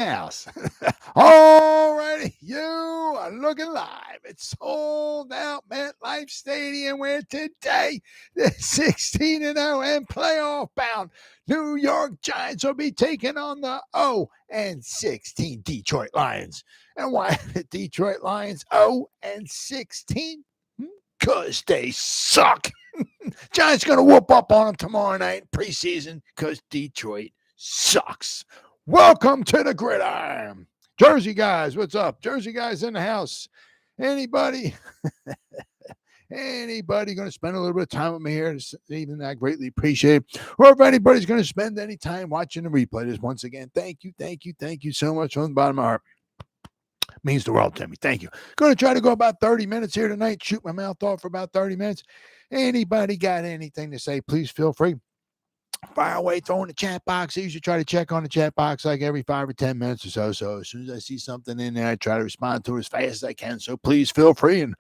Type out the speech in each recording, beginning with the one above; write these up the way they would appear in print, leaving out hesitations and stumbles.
house. Alrighty, you are looking live. It's sold out MetLife Stadium, where today the 16-0 and playoff bound New York Giants will be taking on the 0-16 Detroit Lions. And why the Detroit Lions 0-16? Because they suck. Giants going to whoop up on them tomorrow night preseason because Detroit sucks. Welcome to the Gridiron. Jersey guys, what's up? Jersey guys in the house. Anybody going to spend a little bit of time with me here this evening? I greatly appreciate it. Or if anybody's going to spend any time watching the replay, this once again, thank you so much from the bottom of my heart. Means the world to me. Thank you. Going to try to go about 30 minutes here tonight. Shoot my mouth off for about 30 minutes. Anybody got anything to say, please feel free. Fire away, throw in the chat box. I usually try to check on the chat box like every 5 or 10 minutes or so. So as soon as I see something in there, I try to respond to it as fast as I can. So please feel free and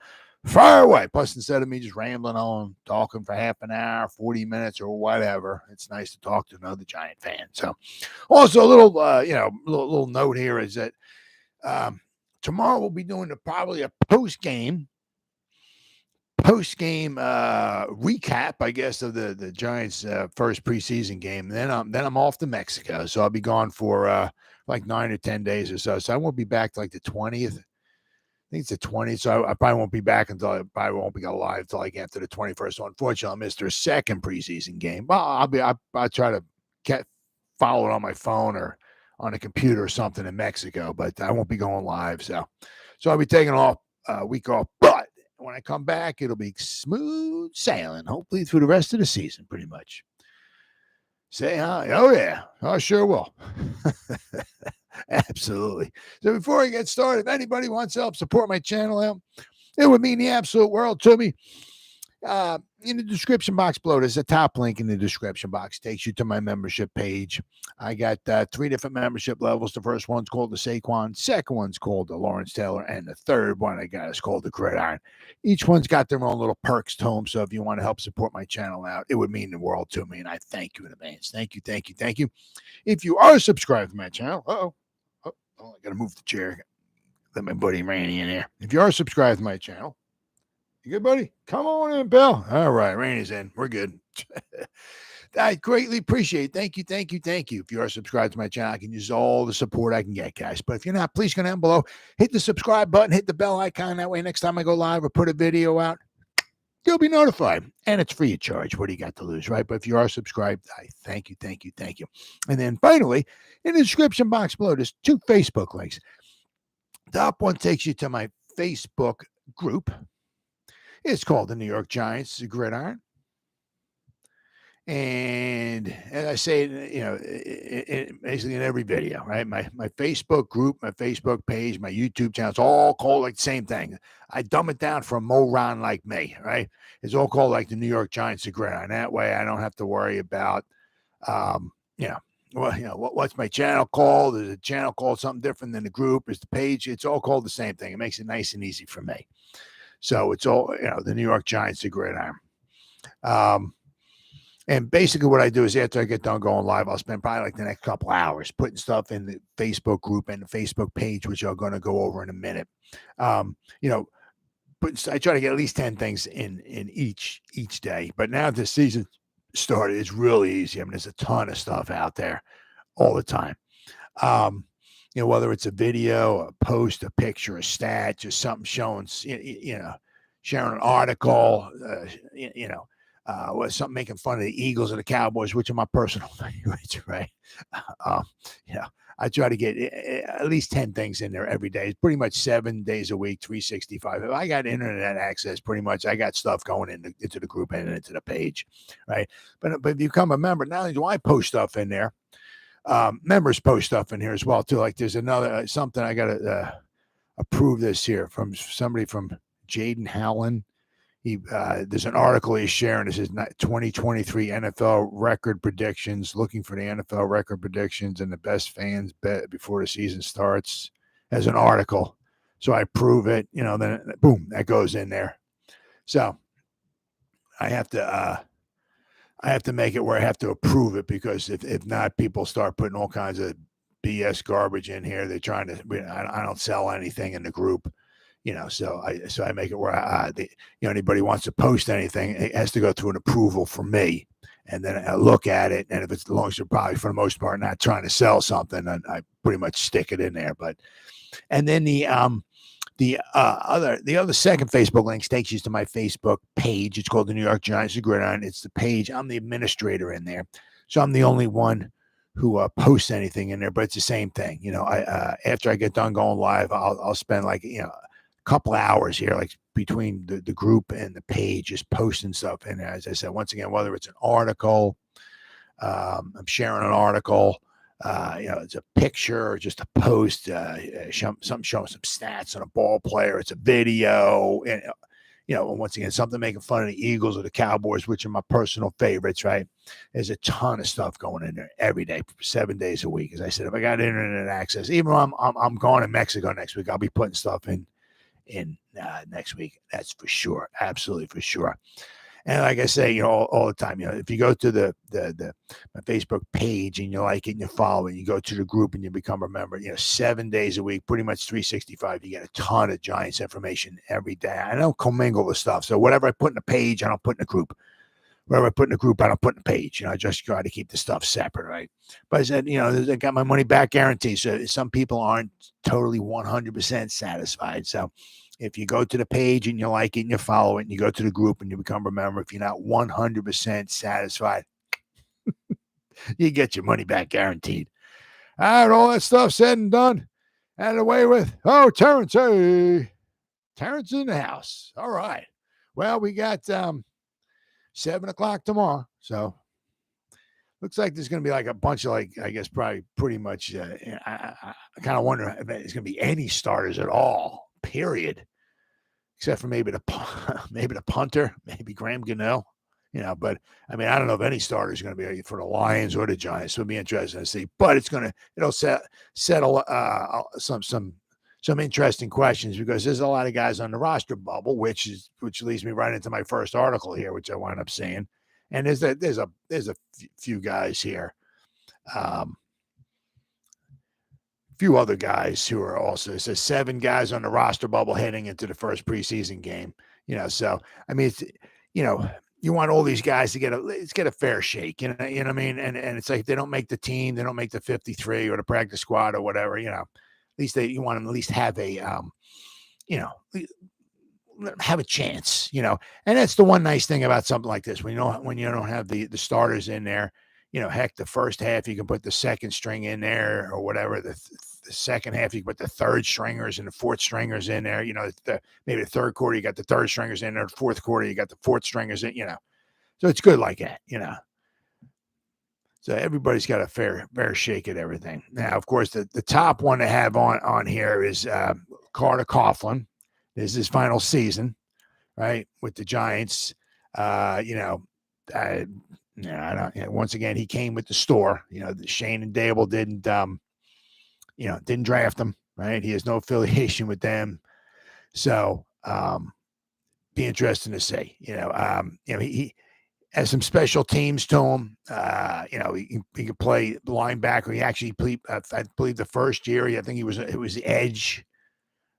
fire away. Plus, instead of me just rambling on, talking for half an hour, 40 minutes or whatever, it's nice to talk to another Giant fan. So also a little, little note here is that tomorrow we'll be doing probably a post-game recap, I guess, of the Giants' first preseason game. And then I'm off to Mexico, so I'll be gone for like 9 or 10 days or so. So I won't be back like the 20th. I think it's the 20th, so I probably won't be back until I probably won't be alive until like after the 21st. So unfortunately, I missed their second preseason game. But I'll try to follow it on my phone or on a computer or something in Mexico, but I won't be going live. So I'll be taking off a week off. But when I come back, it'll be smooth sailing, hopefully through the rest of the season, pretty much. Say hi. Oh, yeah. I sure will. Absolutely. So before I get started, if anybody wants to help support my channel out, it would mean the absolute world to me. In the description box below, there's a top link in the description box. Takes you to my membership page. I got 3 different membership levels. The first one's called the Saquon, second one's called the Lawrence Taylor, and the third one I got is called the Gridiron. Each one's got their own little perks to them. So if you want to help support my channel out, it would mean the world to me, and I thank you in advance. Thank you. If you are subscribed to my channel, I got to move the chair. Let my buddy Randy in there. If you are subscribed to my channel, you good, buddy? Come on in, Bill. All right, Randy's in. We're good. I greatly appreciate it. Thank you. If you are subscribed to my channel, I can use all the support I can get, guys. But if you're not, please go down below, hit the subscribe button, hit the bell icon. That way, next time I go live or put a video out, you'll be notified. And it's free of charge. What do you got to lose, right? But if you are subscribed, I thank you. And then finally, in the description box below, there's 2 Facebook links. The top one takes you to my Facebook group. It's called the New York Giants Gridiron. And as I say, basically in every video, right? My Facebook group, my Facebook page, my YouTube channel, it's all called like the same thing. I dumb it down for a moron like me, right? It's all called like the New York Giants Gridiron. That way I don't have to worry about, what's my channel called? Is a channel called something different than the group? Is the page? It's all called the same thing. It makes it nice and easy for me. So it's all, the New York Giants, the Gridiron. And basically what I do is after I get done going live, I'll spend probably like the next couple hours putting stuff in the Facebook group and the Facebook page, which I'm going to go over in a minute. But I try to get at least 10 things in each day. But now the season started, it's really easy. I mean, there's a ton of stuff out there all the time. Whether it's a video, a post, a picture, a stat, just something showing, sharing an article, something making fun of the Eagles or the Cowboys, which are my personal favorites, right? I try to get at least 10 things in there every day. It's pretty much 7 days a week, 365. If I got internet access, pretty much I got stuff going into the group and into the page, right? But if you become a member, not only do I post stuff in there, members post stuff in here as well too. Like there's another something I gotta approve this here from somebody from Jaden Howland. There's an article he's sharing. This is 2023 NFL record predictions. Looking for the NFL record predictions and the best fans bet before the season starts. As an article, so I approve it. Then boom, that goes in there. So I have to make it where I have to approve it, because if not, people start putting all kinds of BS garbage in here. They're trying to. I don't sell anything in the group, So I make it where anybody wants to post anything, it has to go through an approval from me, and then I look at it. And if it's, as long as you're probably for the most part not trying to sell something, then I pretty much stick it in there. And then the other second Facebook link takes you to my Facebook page. It's called the New York Giants of Gridiron. It's the page. I'm the administrator in there, so I'm the only one who posts anything in there. But it's the same thing, I after I get done going live, I'll spend a couple hours here, like between the group and the page, just posting stuff in there. As I said, once again, whether it's an article, I'm sharing an article. It's a picture or just a post, something showing some stats on a ball player. It's a video, and once again, something making fun of the Eagles or the Cowboys, which are my personal favorites. Right? There's a ton of stuff going in there every day, 7 days a week. As I said, if I got internet access, even though I'm going to Mexico next week, I'll be putting stuff in next week. That's for sure, absolutely for sure. And like I say, all the time, if you go to the my Facebook page and you like it and you follow it, you go to the group and you become a member, 7 days a week, pretty much 365, you get a ton of Giants information every day. I don't commingle the stuff. So whatever I put in the page, I don't put in the group. Whatever I put in the group, I don't put in the page. I just try to keep the stuff separate, right? But I said, I got my money back guarantee. So some people aren't totally 100% satisfied. So if you go to the page and you like it and you follow it and you go to the group and you become a member, if you're not 100% satisfied, you get your money back guaranteed. All right, all that stuff said and done, out of the way with. Oh, Terrence, hey. Terrence in the house. All right. Well, we got 7 o'clock tomorrow. So looks like there's going to be like a bunch of, I guess, probably pretty much, I kind of wonder if there's going to be any starters at all, period. Except for maybe the punter, maybe Graham Gano, But I mean, I don't know if any starter is going to be for the Lions or the Giants. So it'll be interesting to see. But it'll settle some interesting questions, because there's a lot of guys on the roster bubble, which leads me right into my first article here, which I wound up saying. And there's a few guys here. Few other guys who are also, it says 7 guys on the roster bubble heading into the first preseason game. So I mean, it's, you want all these guys to get a fair shake, what I mean? And it's like, they don't make the team, they don't make the 53 or the practice squad or whatever, at least you want them to at least have a have a chance, and that's the one nice thing about something like this. When you don't have the starters in there, heck, the first half you can put the second string in there or whatever. The second half you can put the third stringers and the fourth stringers in there. Maybe the third quarter you got the third stringers in there. The fourth quarter you got the fourth stringers in. So it's good like that. So everybody's got a fair shake at everything. Now, of course, the top one to have on here is Carter Coughlin. This is his final season, right, with the Giants. Once again, he came with the store. Shane and Dable didn't draft him, right? He has no affiliation with them. So, be interesting to see. He has some special teams to him. He could play linebacker. He actually played, I believe, the first year. I think it was the edge,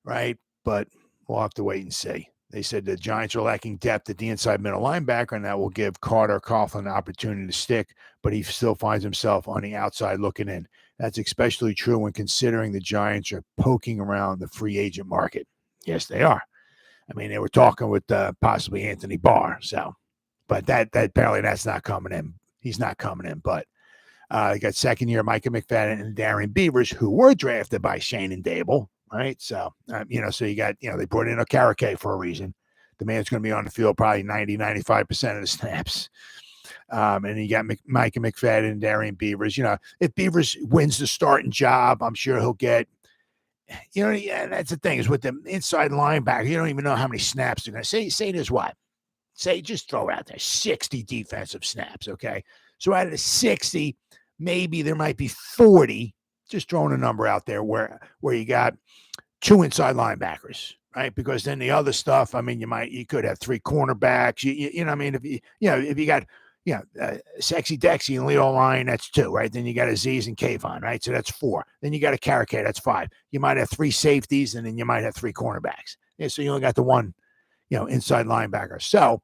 right? But we'll have to wait and see. They said the Giants are lacking depth at the inside middle linebacker, and that will give Carter Coughlin an opportunity to stick, but he still finds himself on the outside looking in. That's especially true when considering the Giants are poking around the free agent market. Yes, they are. I mean, they were talking with possibly Anthony Barr. So, but that apparently that's not coming in. He's not coming in. But you got second year Micah McFadden and Darian Beavers, who were drafted by Shane and Dable. Right. So, so you got, they brought in a Carriquet for a reason. The man's going to be on the field probably 90-95% of the snaps. And you got Micah McFadden and Darian Beavers. If Beavers wins the starting job, I'm sure he'll get, that's the thing is with the inside linebacker, you don't even know how many snaps they're going to say there's what? Say, just throw out there 60 defensive snaps. Okay. So out of the 60, maybe there might be 40, just throwing a number out there where you got 2 inside linebackers, right? Because then the other stuff, I mean, you could have 3 cornerbacks. You know what I mean? If you got Sexy Dexy and Leo Ryan, that's 2, right? Then you got Azeez and Kayvon, right? So that's 4. Then you got a Karake, that's 5. You might have 3 safeties, and then you might have 3 cornerbacks. Yeah, so you only got the 1, inside linebacker. So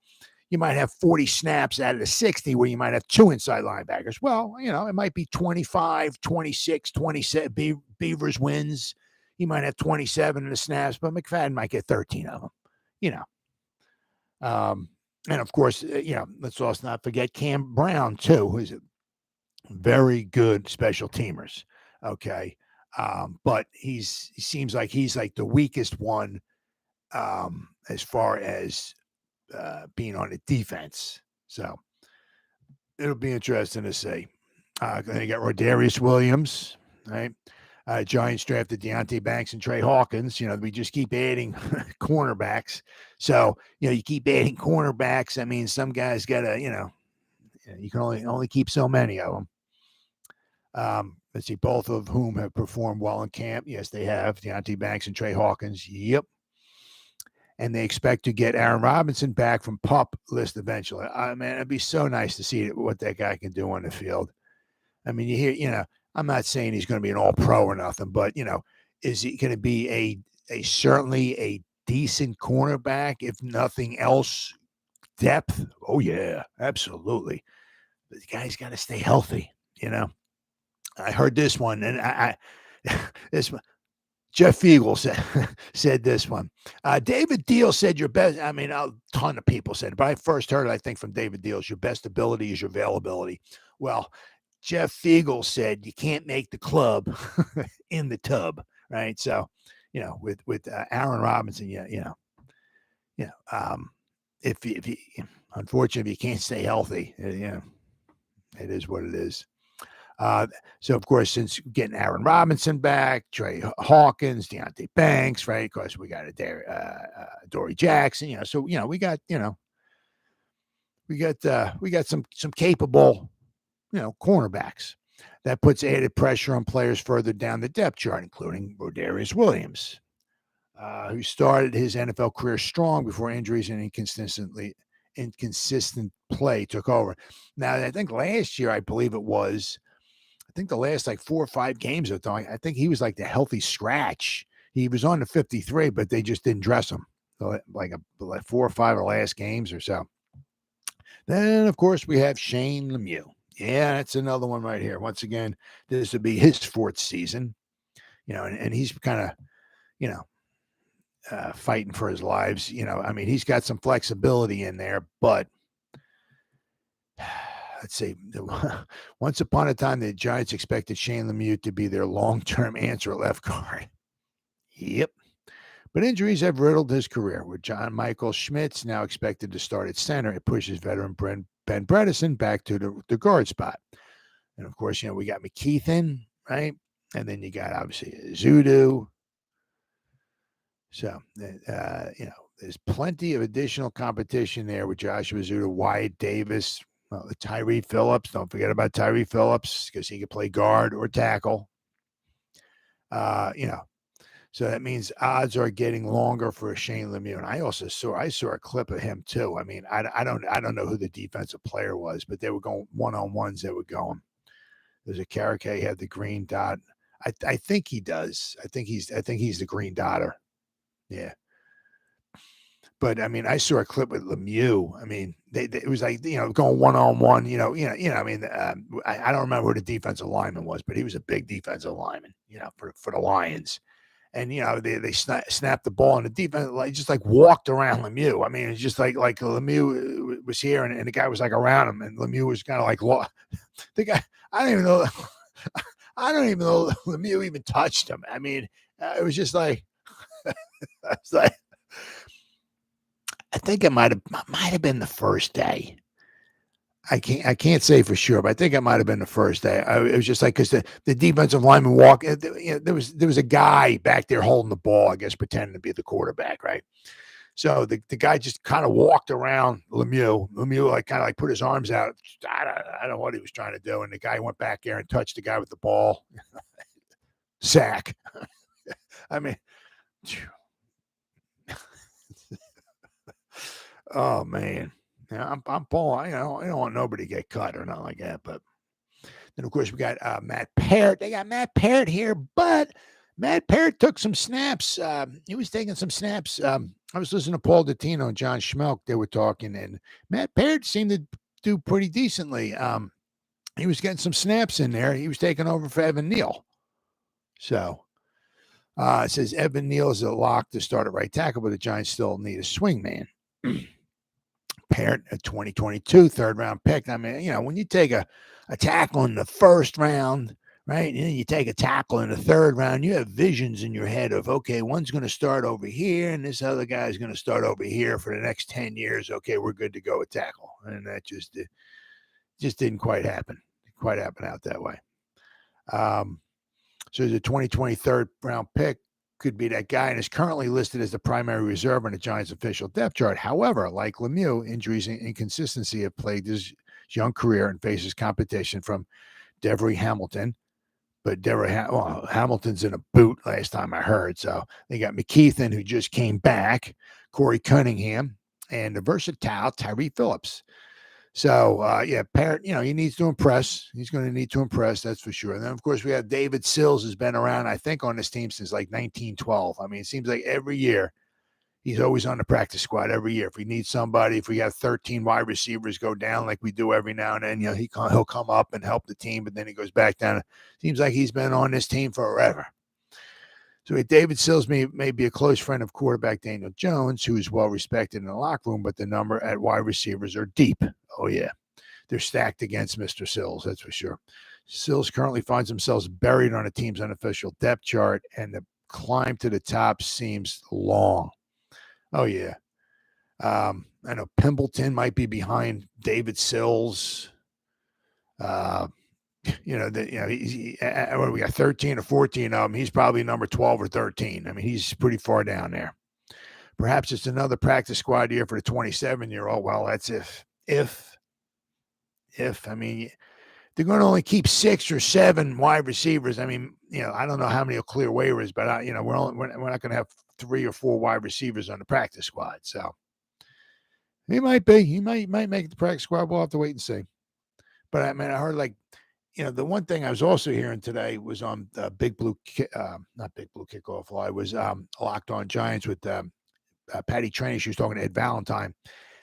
you might have 40 snaps out of the 60 where you might have 2 inside linebackers. Well, it might be 25, 26, 27. Beavers wins. You might have 27 in the snaps, but McFadden might get 13 of them, And of course, let's also not forget Cam Brown too, who's a very good special teamers. Okay. But he seems like he's like the weakest one as far as being on the defense. So it'll be interesting to see. Then you got Rodarius Williams, right? Giants drafted Deonte Banks and Trey Hawkins. We just keep adding cornerbacks. So, you keep adding cornerbacks. I mean, some guys got to, you can only keep so many of them. Let's see, both of whom have performed well in camp. Yes, they have. Deonte Banks and Trey Hawkins. Yep. And they expect to get Aaron Robinson back from PUP list eventually. Man, it'd be so nice to see what that guy can do on the field. I mean, you hear, I'm not saying he's going to be an all-pro or nothing, but, is he going to be certainly a decent cornerback, if nothing else, depth? Oh, yeah, absolutely. But the guy's got to stay healthy, I heard this one, and this one. Jeff Fiegel said this one. David Deal said your best. I mean, a ton of people said it, but I first heard it, I think, from David Deals. Your best ability is your availability. Well, Jeff Fiegel said you can't make the club in the tub, right? So, with Aaron Robinson, if you unfortunately if you can't stay healthy, it is what it is. So, of course, since getting Aaron Robinson back, Trey Hawkins, Deonte Banks, right? Of course, we got Adoree Jackson, so, we got some capable, cornerbacks. That puts added pressure on players further down the depth chart, including Rodarius Williams, who started his NFL career strong before injuries and inconsistent play took over. Now, I think last year, I believe it was, the last 4 or 5 games of time, I think he was like the healthy scratch. He was on the 53, but they just didn't dress him. So like 4 or 5 of the last games or so. Then, of course, we have Shane Lemieux. Yeah, that's another one right here. Once again, this would be his 4th season, and he's kind of, fighting for his lives. I mean, he's got some flexibility in there, but let's see. Once upon a time, the Giants expected Shane Lemieux to be their long-term answer at left guard. Yep. But injuries have riddled his career. With John Michael Schmitz now expected to start at center, it pushes veteran Ben Bredesen back to the guard spot. And, of course, we got McKeithen, right? And then you got, obviously, Zudu. So, there's plenty of additional competition there with Joshua Zudu, Wyatt Davis, Tyree Phillips. Don't forget about Tyree Phillips because he can play guard or tackle. So that means odds are getting longer for Shane Lemieux. And I saw a clip of him too. I mean, I don't know who the defensive player was, but they were going one-on-ones. They were going. There's a Karake had the green dot. I think he does. I think he's the green dotter. Yeah. But I mean, I saw a clip with Lemieux. I mean, it was like, going one-on-one, I mean, I don't remember who the defensive lineman was, but he was a big defensive lineman, for the Lions. And, they snapped the ball and the defense just walked around Lemieux. I mean, it's just like Lemieux was here and the guy was around him and Lemieux was kind of the guy, I don't even know Lemieux even touched him. I mean, it was just I was like, I think it might have been the first day. I can't say for sure, but I think it might have been the first day. It was just because the defensive lineman walked. There was a guy back there holding the ball, I guess, pretending to be the quarterback, right? So the guy just kind of walked around Lemieux. Lemieux kind of put his arms out. I don't know what he was trying to do, and the guy went back there and touched the guy with the ball. Sack. I mean, oh man. Yeah, I'm Paul. I don't want nobody to get cut or nothing like that. But then, of course, we got Matt Parrott. They got Matt Parrott here, but Matt Parrott took some snaps. He was taking some snaps. I was listening to Paul Dottino and John Schmelk. They were talking, and Matt Parrott seemed to do pretty decently. He was getting some snaps in there. He was taking over for Evan Neal. So it says Evan Neal is a lock to start at right tackle, but the Giants still need a swing man. Parrott, a 2022 third-round pick. I mean, when you take a tackle in the first round, right, and then you take a tackle in the third round, you have visions in your head of, okay, one's going to start over here, and this other guy's going to start over here for the next 10 years. Okay, we're good to go with tackle. And that just didn't quite happen. Quite happen out that way. So the 2023 third-round pick could be that guy and is currently listed as the primary reserve on the Giants' official depth chart. However, like Lemieux, injuries and inconsistency have plagued his young career and faces competition from Devery Hamilton. But Hamilton's in a boot last time I heard. So they got McKeithen, who just came back, Corey Cunningham, and the versatile Tyree Phillips. So, Parrott, he needs to impress. He's going to need to impress, that's for sure. And then, of course, we have David Sills, who's been around, I think, on this team since like 1912. I mean, it seems like every year he's always on the practice squad every year. If we need somebody, if we got 13 wide receivers go down like we do every now and then, he'll come up and help the team, but then he goes back down. Seems like he's been on this team forever. So David Sills may be a close friend of quarterback Daniel Jones, who is well respected in the locker room, but the number at wide receivers are deep. Oh, yeah. They're stacked against Mr. Sills, that's for sure. Sills currently finds himself buried on a team's unofficial depth chart, and the climb to the top seems long. Oh, yeah. I know Pimpleton might be behind David Sills. We got 13 or 14 of them. He's probably number 12 or 13. I mean, he's pretty far down there. Perhaps it's another practice squad year for the 27-year-old. Well, that's if. I mean, they're going to only keep 6 or 7 wide receivers. I mean, I don't know how many will clear waivers, but we're not going to have 3 or 4 wide receivers on the practice squad. So he might be. He might make the practice squad. We'll have to wait and see. But I mean, I heard the one thing I was also hearing today was on not Big Blue Kickoff. I was Locked On Giants with Patty Traynor. She was talking to Ed Valentine,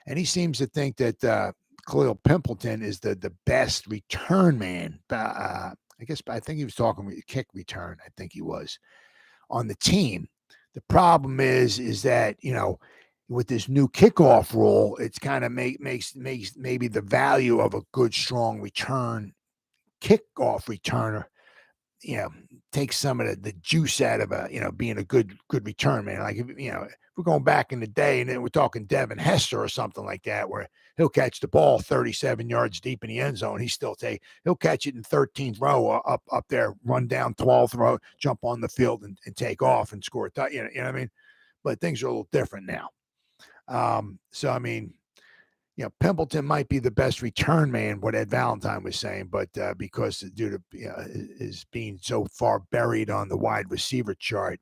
and he seems to think that Khalil Pimpleton is the best return man. I think he was talking kick return. I think he was on the team. The problem is that with this new kickoff rule, it's kind of makes maybe the value of a good strong kickoff returner, takes some of the juice out of being a good return man. Like if we're going back in the day, and then we're talking Devin Hester or something like that, where he'll catch the ball 37 yards deep in the end zone. He'll catch it in 13th row up there, run down 12th row, jump on the field and take off and score a you know what I mean? But things are a little different now. So I mean, Pimpleton might be the best return man, what Ed Valentine was saying, but because due to is being so far buried on the wide receiver chart,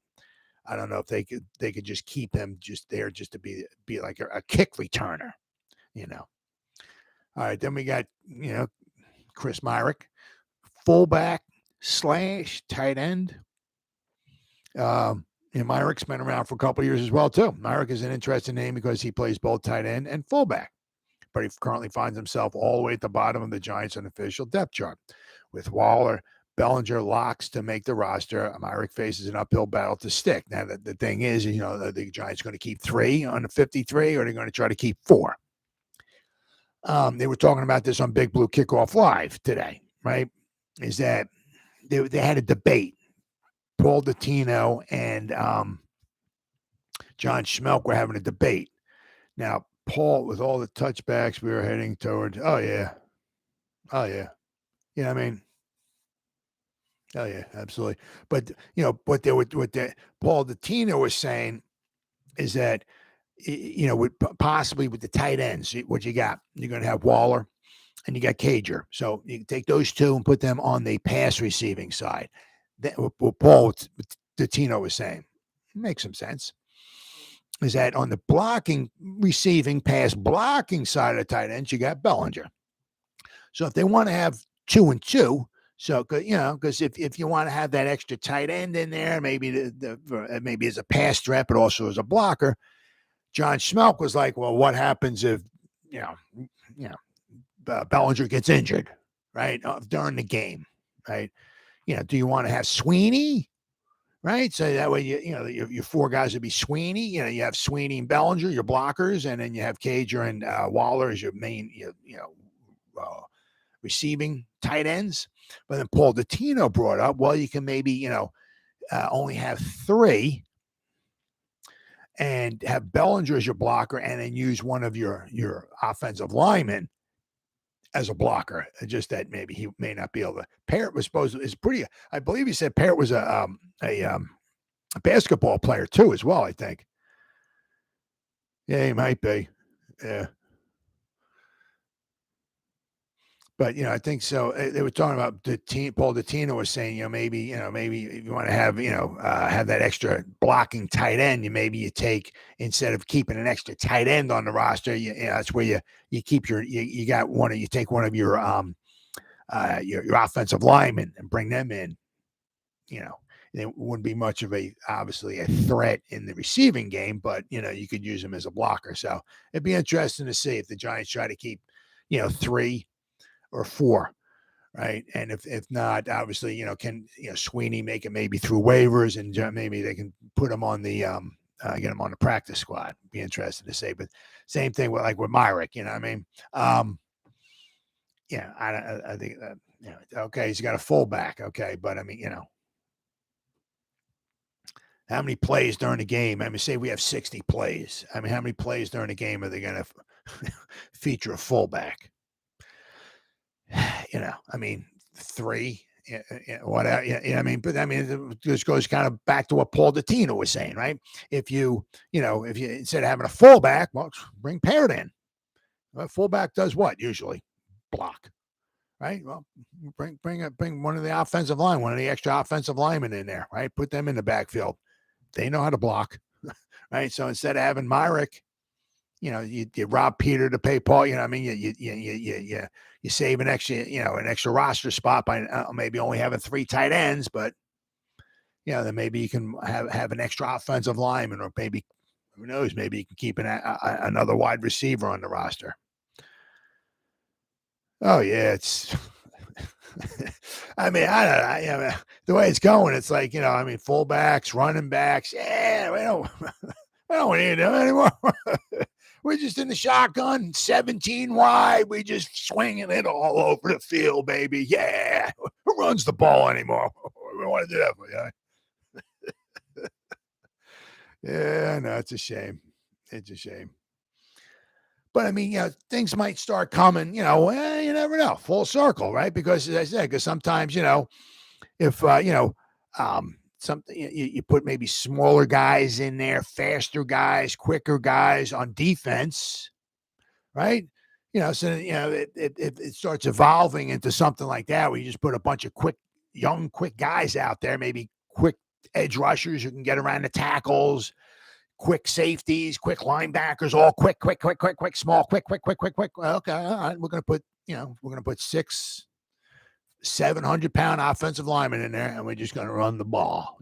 I don't know if they could just keep him just there just to be like a kick returner, All right, then we got Chris Myrick, fullback / tight end. Myrick's been around for a couple of years as well too. Myrick is an interesting name because he plays both tight end and fullback, but he currently finds himself all the way at the bottom of the Giants' unofficial depth chart. With Waller, Bellinger locks to make the roster, Myrick faces an uphill battle to stick. Now, the thing is, the Giants going to keep 3 on the 53, or they're going to try to keep 4. They were talking about this on Big Blue Kickoff Live today, right? Is that they had a debate. Paul Dottino and John Schmelk were having a debate. Now, Paul, with all the touchbacks we were heading toward, oh yeah. You know what I mean? Oh yeah, absolutely. But what Paul Dottino was saying is that possibly with the tight ends, what you got, you're going to have Waller and you got Cager. So you can take those two and put them on the pass receiving side. What Paul Dottino was saying makes some sense. is that on the blocking, receiving, pass blocking side of the tight ends, you got Bellinger. So if they want to have 2 and 2, so because if you want to have that extra tight end in there, maybe maybe as a pass threat, but also as a blocker, John Schmelk was like, well, what happens if Bellinger gets injured, right, during the game, right? Do you want to have Sweeney? Right, so that way your 4 guys would be Sweeney. You have Sweeney and Bellinger, your blockers, and then you have Cager and Waller as your main, receiving tight ends. But then Paul Dottino brought up, well, you can maybe only have 3, and have Bellinger as your blocker, and then use one of your offensive linemen as a blocker. Just that maybe he may not be able to. Parrott was I believe he said Parrott was a basketball player too, as well, I think. Yeah, he might be. Yeah. But, I think so. They were talking about Paul Dottino was saying, maybe if you want to have, have that extra blocking tight end, you take, instead of keeping an extra tight end on the roster, that's where you keep you take one of your offensive linemen and bring them in. It wouldn't be much of obviously a threat in the receiving game, but you could use them as a blocker. So it'd be interesting to see if the Giants try to keep, 3 or 4, right? And if not, obviously, can Sweeney make it maybe through waivers, and maybe they can put him on the get him on the practice squad. Be interested to say, but same thing with Myrick. I think okay, he's got a fullback, okay, but how many plays during the game? Say we have 60 plays. How many plays during the game are they going to feature a fullback? 3, whatever. But it just goes kind of back to what Paul Dottino was saying, right? If you instead of having a fullback, well, bring Parrott in. Well, fullback does what usually? Block, right? Well, bring one of the offensive line, one of the extra offensive linemen in there, right? Put them in the backfield. They know how to block, right? So instead of having Myrick, you rob Peter to pay Paul. You save an extra roster spot by maybe only having 3 tight ends, but then maybe you can have an extra offensive lineman, or maybe who knows, maybe you can keep another wide receiver on the roster. Oh yeah, it's. I don't know. The way it's going, it's like fullbacks, running backs. Yeah, we don't need them anymore. We're just in the shotgun, 17 wide. We just swinging it all over the field, baby. Yeah. Who runs the ball anymore? We want to do that for you. Yeah, no, it's a shame. It's a shame. But things might start coming, you never know. Full circle, right? Because as I said, sometimes, if something you put maybe smaller guys in there, faster guys, quicker guys on defense, right? So it starts evolving into something like that, where you just put a bunch of quick guys out there, maybe quick edge rushers who can get around the tackles, quick safeties, quick linebackers, all quick, small, quick. Well, okay, all right, we're gonna put 600, 700-pound offensive linemen in there, and we're just going to run the ball.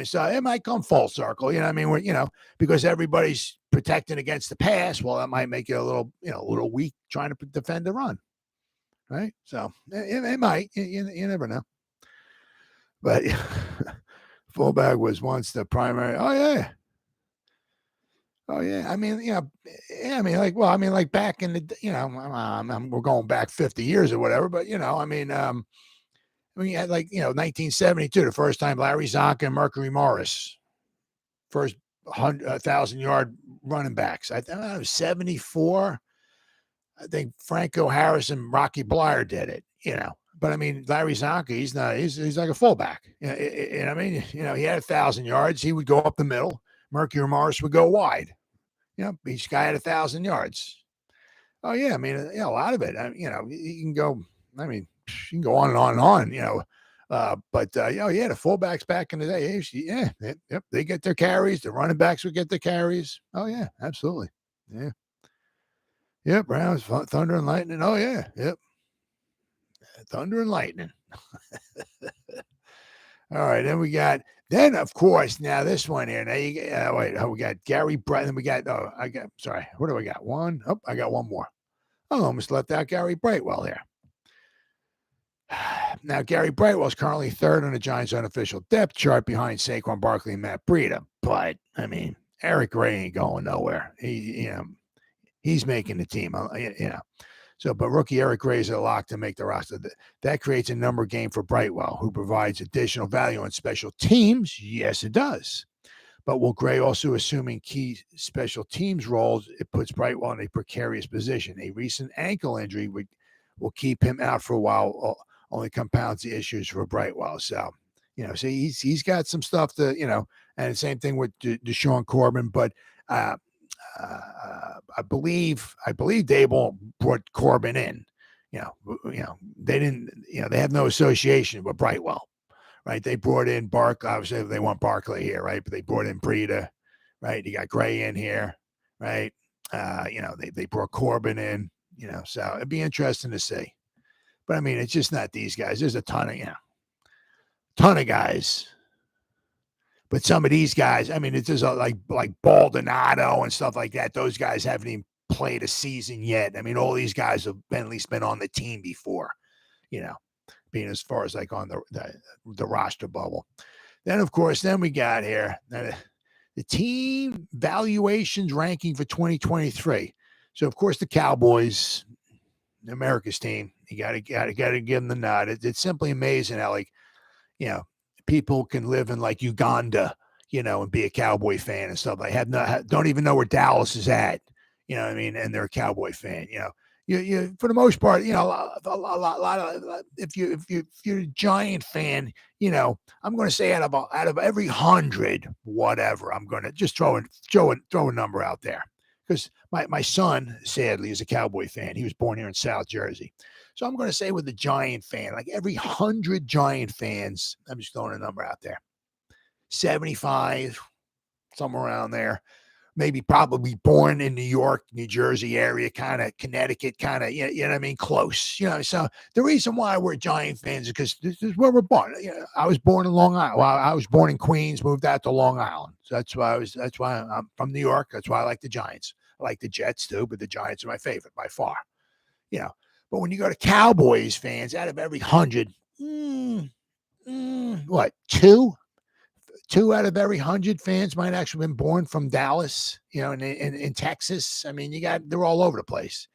So it might come full circle. We're because everybody's protecting against the pass. Well, that might make you a little weak trying to defend the run, right? So it might. You never know. But fullback was once the primary. Oh yeah. Like back in the, we're going back 50 years or whatever, but you had 1972, the first time Larry Zonka and Mercury Morris, first 1,000-yard running backs. I think it was 74. I think Franco Harris and Rocky Blyer did it, But Larry Zonka, he's like a fullback. He had 1,000 yards. He would go up the middle. Mercury Morris would go wide. Each guy had 1,000 yards. Oh yeah, a lot of it. You can go. You can go on and on and on. But the fullbacks back in the day, they get their carries. The running backs would get their carries. Oh yeah, absolutely. Yeah. Yep, Browns, Thunder and Lightning. Oh yeah, yep. Thunder and Lightning. All right, then of course, now this one here. Now we got Gary Bright. Then we got what do I got? One. Oh, I got one more. I almost left out Gary Brightwell here. Now, Gary Brightwell is currently third on the Giants' unofficial depth chart behind Saquon Barkley and Matt Breida. But I mean, Eric Gray ain't going nowhere. He's making the team. So, but rookie Eric Gray is a lock to make the roster. That creates a number game for Brightwell, who provides additional value on special teams. Yes, it does. But will Gray also assuming key special teams roles? It puts Brightwell in a precarious position. A recent ankle injury will keep him out for a while. Only compounds the issues for Brightwell. So, so he's got some stuff to, and the same thing with Deshaun Corbin. But I believe Dable brought Corbin in. They didn't. They have no association with Brightwell, right? They brought in Barkley. Obviously, they want Barkley here, right? But they brought in Breida, right? You got Gray in here, right? They brought Corbin in. So it'd be interesting to see. But I mean, it's just not these guys. There's a ton of guys. But some of these guys, I mean, it's just like Baldonado and stuff like that. Those guys haven't even played a season yet. I mean, all these guys have at least been on the team before, being as far as like on the roster bubble. Then, of course, we got here the team valuations ranking for 2023. So, of course, the Cowboys, America's team, you gotta give them the nod. It's simply amazing how people can live in like Uganda, and be a Cowboy fan and stuff. I don't even know where Dallas is at, what I mean, and they're a Cowboy fan. You for the most part, a lot of if you're a Giant fan, I'm going to say out of every 100, whatever, I'm going to just throw a number out there. Because my son, sadly, is a Cowboy fan. He was born here in South Jersey. So I'm going to say with the Giant fan, like every 100 Giant fans, I'm just throwing a number out there. 75, somewhere around there. Maybe probably born in New York, New Jersey area, kind of Connecticut, kind of, you know what I mean? Close. So the reason why we're Giant fans is because this is where we're born. I was born in Long Island. Well, I was born in Queens, moved out to Long Island. So that's why I'm from New York. That's why I like the Giants. I like the Jets too, but the Giants are my favorite by far. But when you go to Cowboys fans, out of every 100, what, two out of every 100 fans might actually have been born from Dallas, in Texas. I mean, they're all over the place.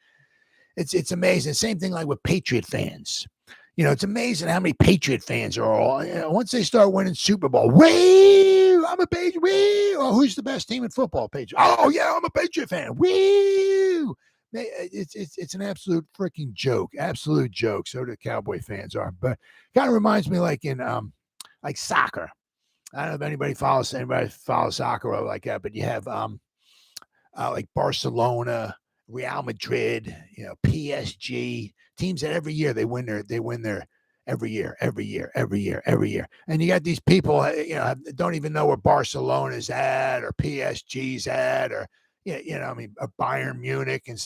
It's amazing. Same thing like with Patriot fans. It's amazing how many Patriot fans are all, once they start winning Super Bowl, woo, I'm a Patriot, woo. Oh, who's the best team in football? Patriot. Oh yeah, I'm a Patriot fan. Woo. It's an absolute freaking joke. Absolute joke. So the Cowboy fans are. But kind of reminds me like in like soccer. I don't know if anybody follows soccer or like that, but you have like Barcelona, Real Madrid, PSG, teams that every year they win their every year. And you got these people, don't even know where Barcelona's at or PSG's at or Bayern Munich, and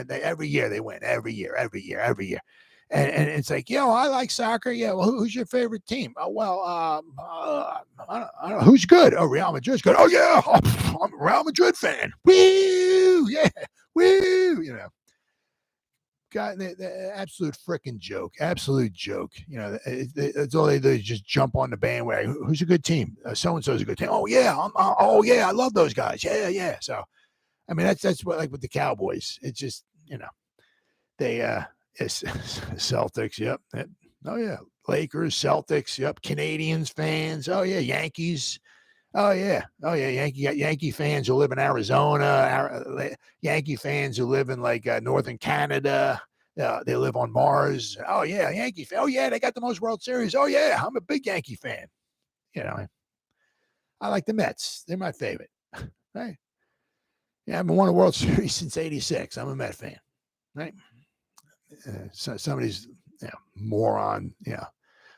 every year they win, every year. And it's like, I like soccer. Yeah, well, who's your favorite team? Oh, well, I don't know. Who's good? Oh, Real Madrid's good. Oh, yeah, I'm a Real Madrid fan. Woo, yeah, woo, God, the absolute freaking joke. Absolute joke. That's all they do is just jump on the bandwagon. Who's a good team? So-and-so's a good team. Oh, yeah, I love those guys. Yeah. So, I mean, that's what, like with the Cowboys, it's just, they, it's Celtics. Yep. Oh yeah. Lakers, Celtics. Yep. Canadians fans. Oh yeah. Yankees. Oh yeah. Yankee fans who live in Arizona. Yankee fans who live in like northern Canada. They live on Mars. Oh yeah. Yankee fan. Oh yeah. They got the most World Series. Oh yeah. I'm a big Yankee fan. I like the Mets. They're my favorite. Right. Yeah. I haven't won a World Series since '86. I'm a Met fan. Right. So somebody's moron.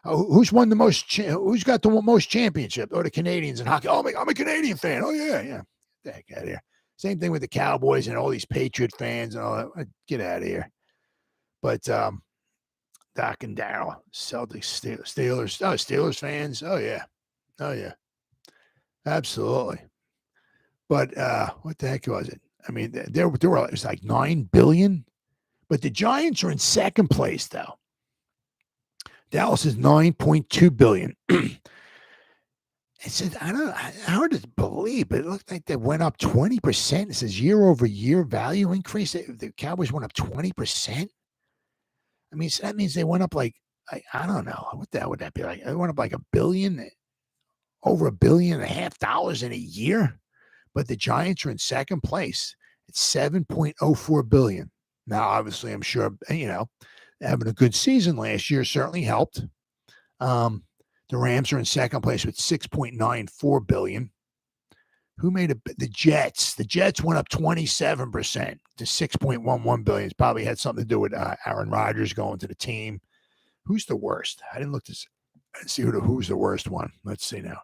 Who's won the most? Who's got the most championship? Or the Canadians in hockey? Oh, I'm a Canadian fan. Oh yeah. Get the heck out of here. Same thing with the Cowboys and all these Patriot fans and all that. Get out of here. But Doc and Daryl, Celtics, Steelers, Steelers fans. Oh yeah, absolutely. But what the heck was it? I mean, there were it was like $9 billion, but the Giants are in second place though. Dallas is $9.2 billion. It said, I don't know, hard to believe, but it looked like they went up 20%. It says year over year value increase. The Cowboys went up 20%. I mean, so that means they went up like, I don't know. What the hell would that be like? They went up like $1 billion, over $1.5 billion in a year. But the Giants are in second place. It's $7.04 billion. Now, obviously, I'm sure, having a good season last year certainly helped. The Rams are in second place with $6.94 billion. Who made it? The Jets. The Jets went up 27% to $6.11 billion. It's probably had something to do with Aaron Rodgers going to the team. Who's the worst? I didn't look to see who's the worst one. Let's see now.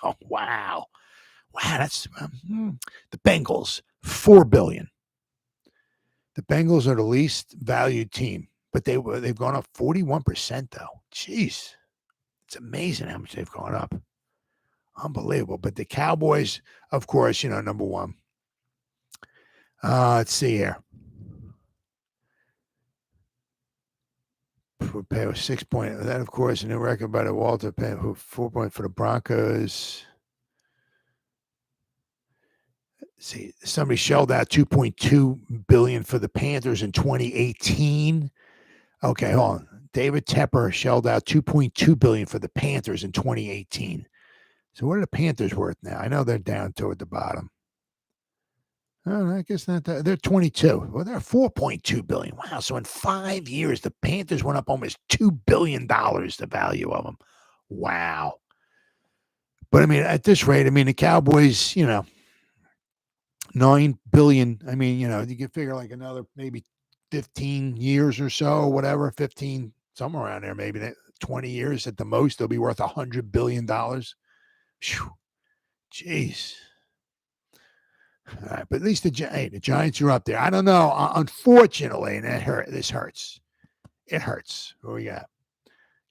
Oh, wow. That's the Bengals, $4 billion. The Bengals are the least valued team, but they've gone up 41% though. Jeez, it's amazing how much they've gone up. Unbelievable. But the Cowboys, of course, number one. Let's see here. Pay was 6 point. That, of course, a new record by the Walter Pay, 4 point for the Broncos. See, somebody shelled out $2.2 billion for the Panthers in 2018. Okay, hold on. David Tepper shelled out $2.2 billion for the Panthers in 2018. So what are the Panthers worth now? I know they're down toward the bottom. Oh, I guess not. They're 22. Well, they're $4.2 billion. Wow. So in 5 years, the Panthers went up almost $2 billion, the value of them. Wow. But I mean, at this rate, the Cowboys, $9 billion. I mean, you can figure like another maybe 15 years or so, whatever, 15, somewhere around there, maybe 20 years at the most, they'll be worth $100 billion. Whew. Jeez. All right, but at least the Giants are up there. I don't know. Unfortunately, and this hurts. It hurts. What we got?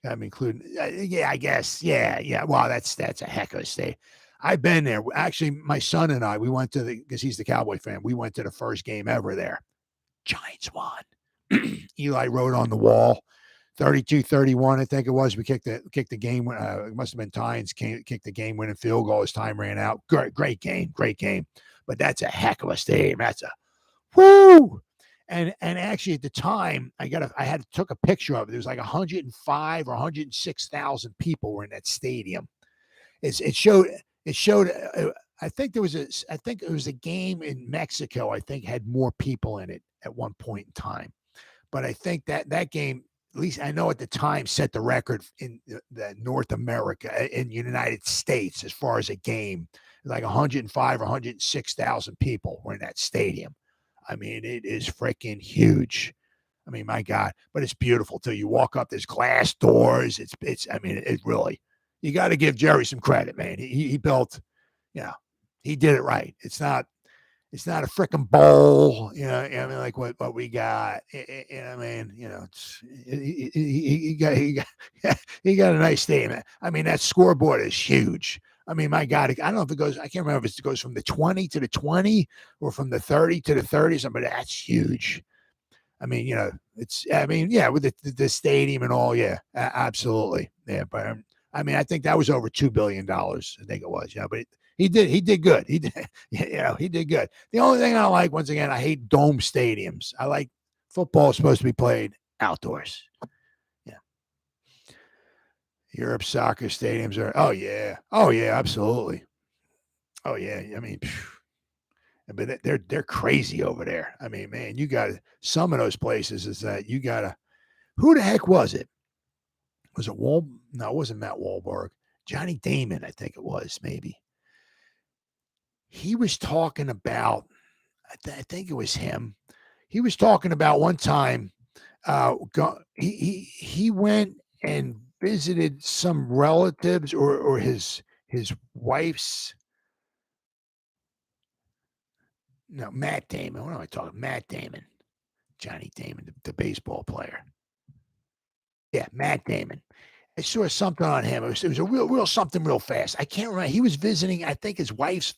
Got me including. Yeah, I guess. Yeah. Well, that's a heck of a state. I've been there. Actually, my son and I, we went to because he's the Cowboy fan. We went to the first game ever there. Giants won. Eli wrote on the wall, 32-31, I think it was. We kicked the game. It must have been Tynes kicked the game-winning field goal as time ran out. Great game. But that's a heck of a stadium. That's a woo. And actually at the time, I took a picture of it. There was like 105 or 106,000 people were in that stadium. It showed. I think it was a game in Mexico. I think had more people in it at one point in time. But I think that game, at least I know at the time, set the record in the North America, in the United States, as far as a game. Like 105 or 106,000 people were in that stadium. I mean, it is freaking huge. I mean, my God, but it's beautiful too. You walk up, there's glass doors. It really, you got to give Jerry some credit, man. He built, he did it right. It's not a freaking bowl, like what we got. He got a nice stadium. I mean, that scoreboard is huge. I mean, my God, I don't know if it goes, I can't remember if it goes from the 20 to the 20 or from the 30 to the 30, but that's huge. I mean, with the stadium and all, yeah, absolutely. Yeah, but I think that was over $2 billion. I think it was, but he did good. He did good. The only thing I like, once again, I hate dome stadiums. I like football is supposed to be played outdoors. Europe soccer stadiums are, oh yeah, absolutely. Oh yeah, I mean, but they're crazy over there. I mean, man, you got some of those places is that you got who the heck was it? Was it No, it wasn't Matt Wahlberg. Johnny Damon, I think it was, maybe. He was talking about, I think it was him. He was talking about one time, he went and visited some relatives or his wife's. No, Matt Damon. What am I talking? Matt Damon, Johnny Damon, the baseball player. Yeah, Matt Damon. I saw something on him. It was a real something real fast. I can't remember. He was visiting, I think, his wife's.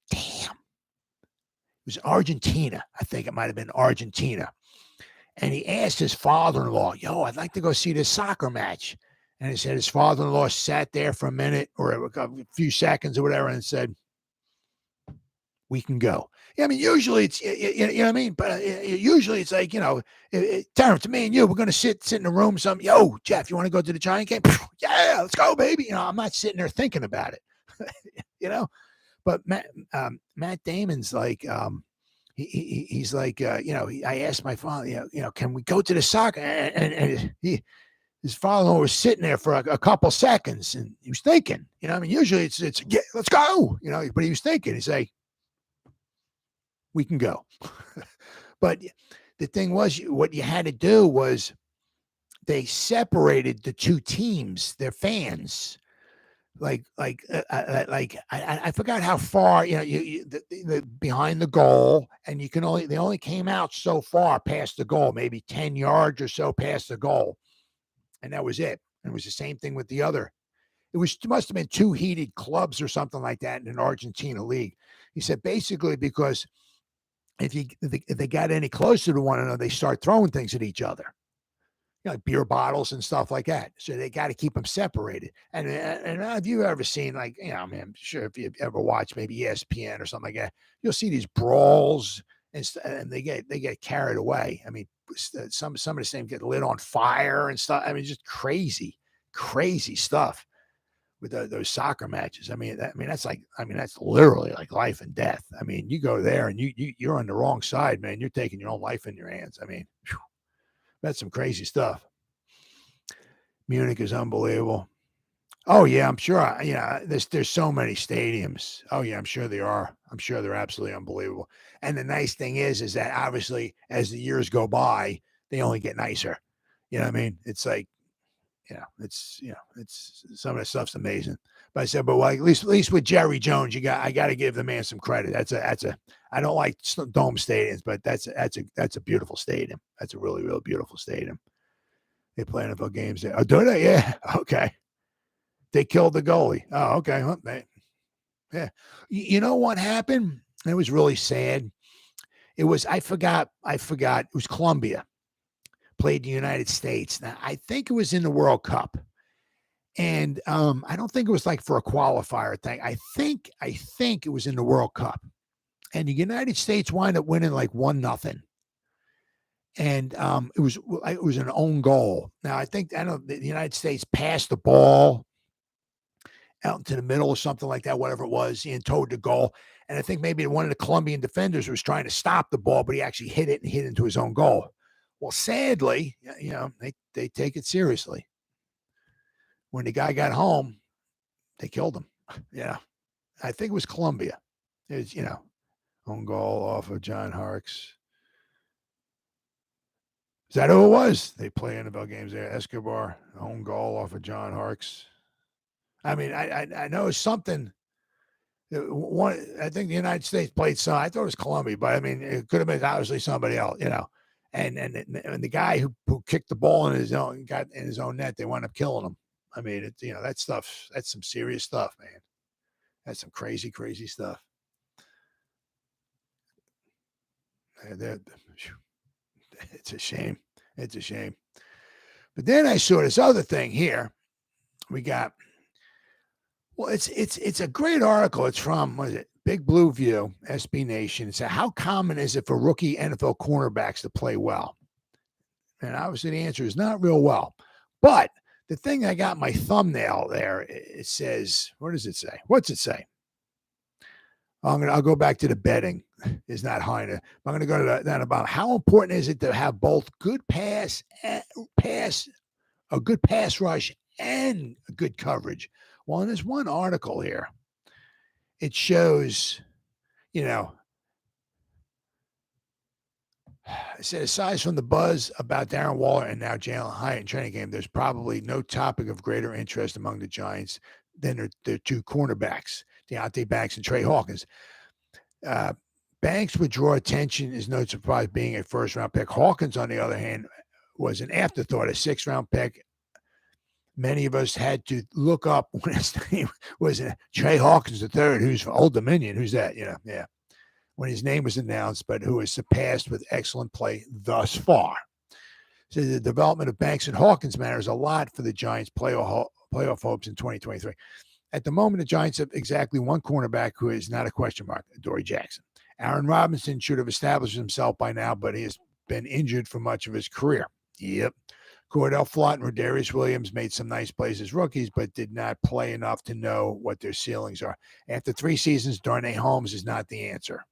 Damn. It was Argentina. I think it might have been Argentina. And he asked his father-in-law, yo, I'd like to go see this soccer match. And he said his father-in-law sat there for a minute or a few seconds or whatever and said, we can go. Yeah, I mean, usually it's, you know what I mean? But usually it's like, Terrence, me and you, we're going to sit in the room. Yo, Jeff, you want to go to the Giant game? Yeah, let's go, baby. I'm not sitting there thinking about it, But Matt Damon's like, he's like, I asked my father, can we go to the soccer? And his father-in-law was sitting there for a couple seconds and he was thinking, I mean, usually it's yeah, let's go, but he was thinking, he's like, we can go. But the thing was, what you had to do was they separated the two teams, their fans. I forgot how far, the behind the goal, and they only came out so far past the goal, maybe 10 yards or so past the goal. And that was it. And it was the same thing with the other. It must have been two heated clubs or something like that in an Argentina league. He said, basically, because if they got any closer to one another, they start throwing things at each other. Like beer bottles and stuff like that. So they got to keep them separated. And have you ever seen, like, I'm sure if you've ever watched maybe ESPN or something like that, you'll see these brawls and they get carried away. I mean, some of the same get lit on fire and stuff. I mean, just crazy stuff with those soccer matches. I mean, that's literally like life and death. I mean, you go there and you're on the wrong side, man. You're taking your own life in your hands. I mean, whew. That's some crazy stuff. Munich is unbelievable. Oh yeah, I'm sure. There's so many stadiums. Oh yeah, I'm sure they are. I'm sure they're absolutely unbelievable. And the nice thing is that obviously as the years go by, they only get nicer. You know what I mean? It's like, it's some of the stuff's amazing. But I said, but like, at least with Jerry Jones, I got to give the man some credit. I don't like dome stadiums, but that's a beautiful stadium. That's a really, real beautiful stadium. They play NFL games there. Oh, do they? Yeah. Okay. They killed the goalie. Oh, okay. Well, yeah. You know what happened? It was really sad. I forgot. It was Colombia. Played the United States. Now, I think it was in the World Cup. And I don't think it was like for a qualifier thing. I think it was in the World Cup. And the United States wound up winning like 1-0. And it was an own goal. Now, I know the United States passed the ball out into the middle or something like that, whatever it was, and towed the goal. And I think maybe one of the Colombian defenders was trying to stop the ball, but he actually hit it and hit into his own goal. Well, sadly, they take it seriously. When the guy got home, they killed him. Yeah. I think it was Colombia. It's, own goal off of John Harkes. Is that who it was? They play NFL games there. Escobar, own goal off of John Harkes. I mean, I know something. I think the United States played some. I thought it was Colombia, but I mean, it could have been obviously somebody else, And the guy who kicked the ball got in his own net, they wound up killing him. I mean, that stuff. That's some serious stuff, man. That's some crazy, crazy stuff. It's a shame. It's a shame. But then I saw this other thing here. We got. Well, it's a great article. It's from, what is it? Big Blue View, SB Nation. It said, how common is it for rookie NFL cornerbacks to play well? And obviously the answer is not real well. But the thing I got my thumbnail there, it says, what does it say? What's it say? I'll go back to the betting is not high enough. I'm going to go to that about how important is it to have both good a good pass rush and a good coverage. Well, in this one article here, it shows, I said, aside from the buzz about Darren Waller and now Jalen Hyatt in training game, there's probably no topic of greater interest among the Giants than their two cornerbacks, Deontay Banks and Trey Hawkins. Banks would draw attention, is no surprise, being a first-round pick. Hawkins, on the other hand, was an afterthought, a sixth-round pick. Many of us had to look up when his name was Trey Hawkins III, who's from Old Dominion. Who's that? Yeah. When his name was announced, but who has surpassed with excellent play thus far. So the development of Banks and Hawkins matters a lot for the Giants' playoff hopes in 2023. At the moment, the Giants have exactly one cornerback who is not a question mark, Adoree Jackson. Aaron Robinson should have established himself by now, but he has been injured for much of his career. Yep. Cordell Flott and Rodarius Williams made some nice plays as rookies, but did not play enough to know what their ceilings are. After 3 seasons, Darnay Holmes is not the answer.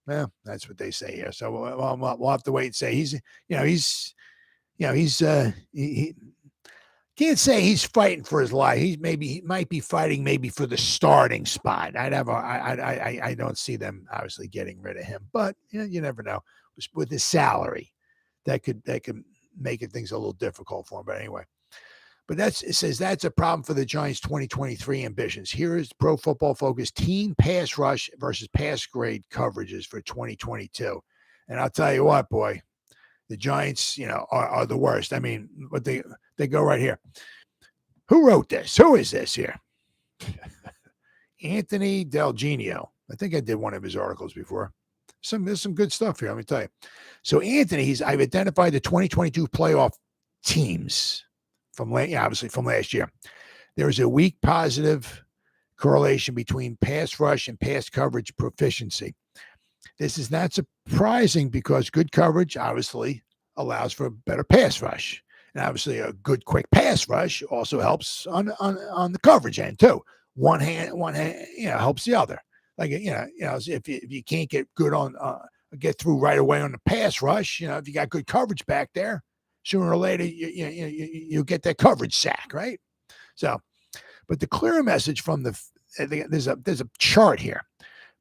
Well, that's what they say here. So we'll have to wait and say he can't say he's fighting for his life. He might be fighting maybe for the starting spot. I don't see them obviously getting rid of him, but you never know. With his salary, that could make things a little difficult for him. But anyway, it says that's a problem for the Giants' 2023 ambitions. Here is Pro Football Focus team pass rush versus pass grade coverages for 2022. And I'll tell you what, boy, the Giants, are the worst. I mean, but they go right here. Who wrote this? Who is this here? Anthony Del Genio. I think I did one of his articles before. There's some good stuff here. Let me tell you. So Anthony, I've identified the 2022 playoff teams obviously from last year. There is a weak positive correlation between pass rush and pass coverage proficiency. This is not surprising because good coverage obviously allows for a better pass rush. And obviously a good quick pass rush also helps on the coverage end too. One hand, helps the other. Like, if you can't get good get through right away on the pass rush, if you got good coverage back there, sooner or later you get that coverage sack, right? So, but the clear message from there's a chart here.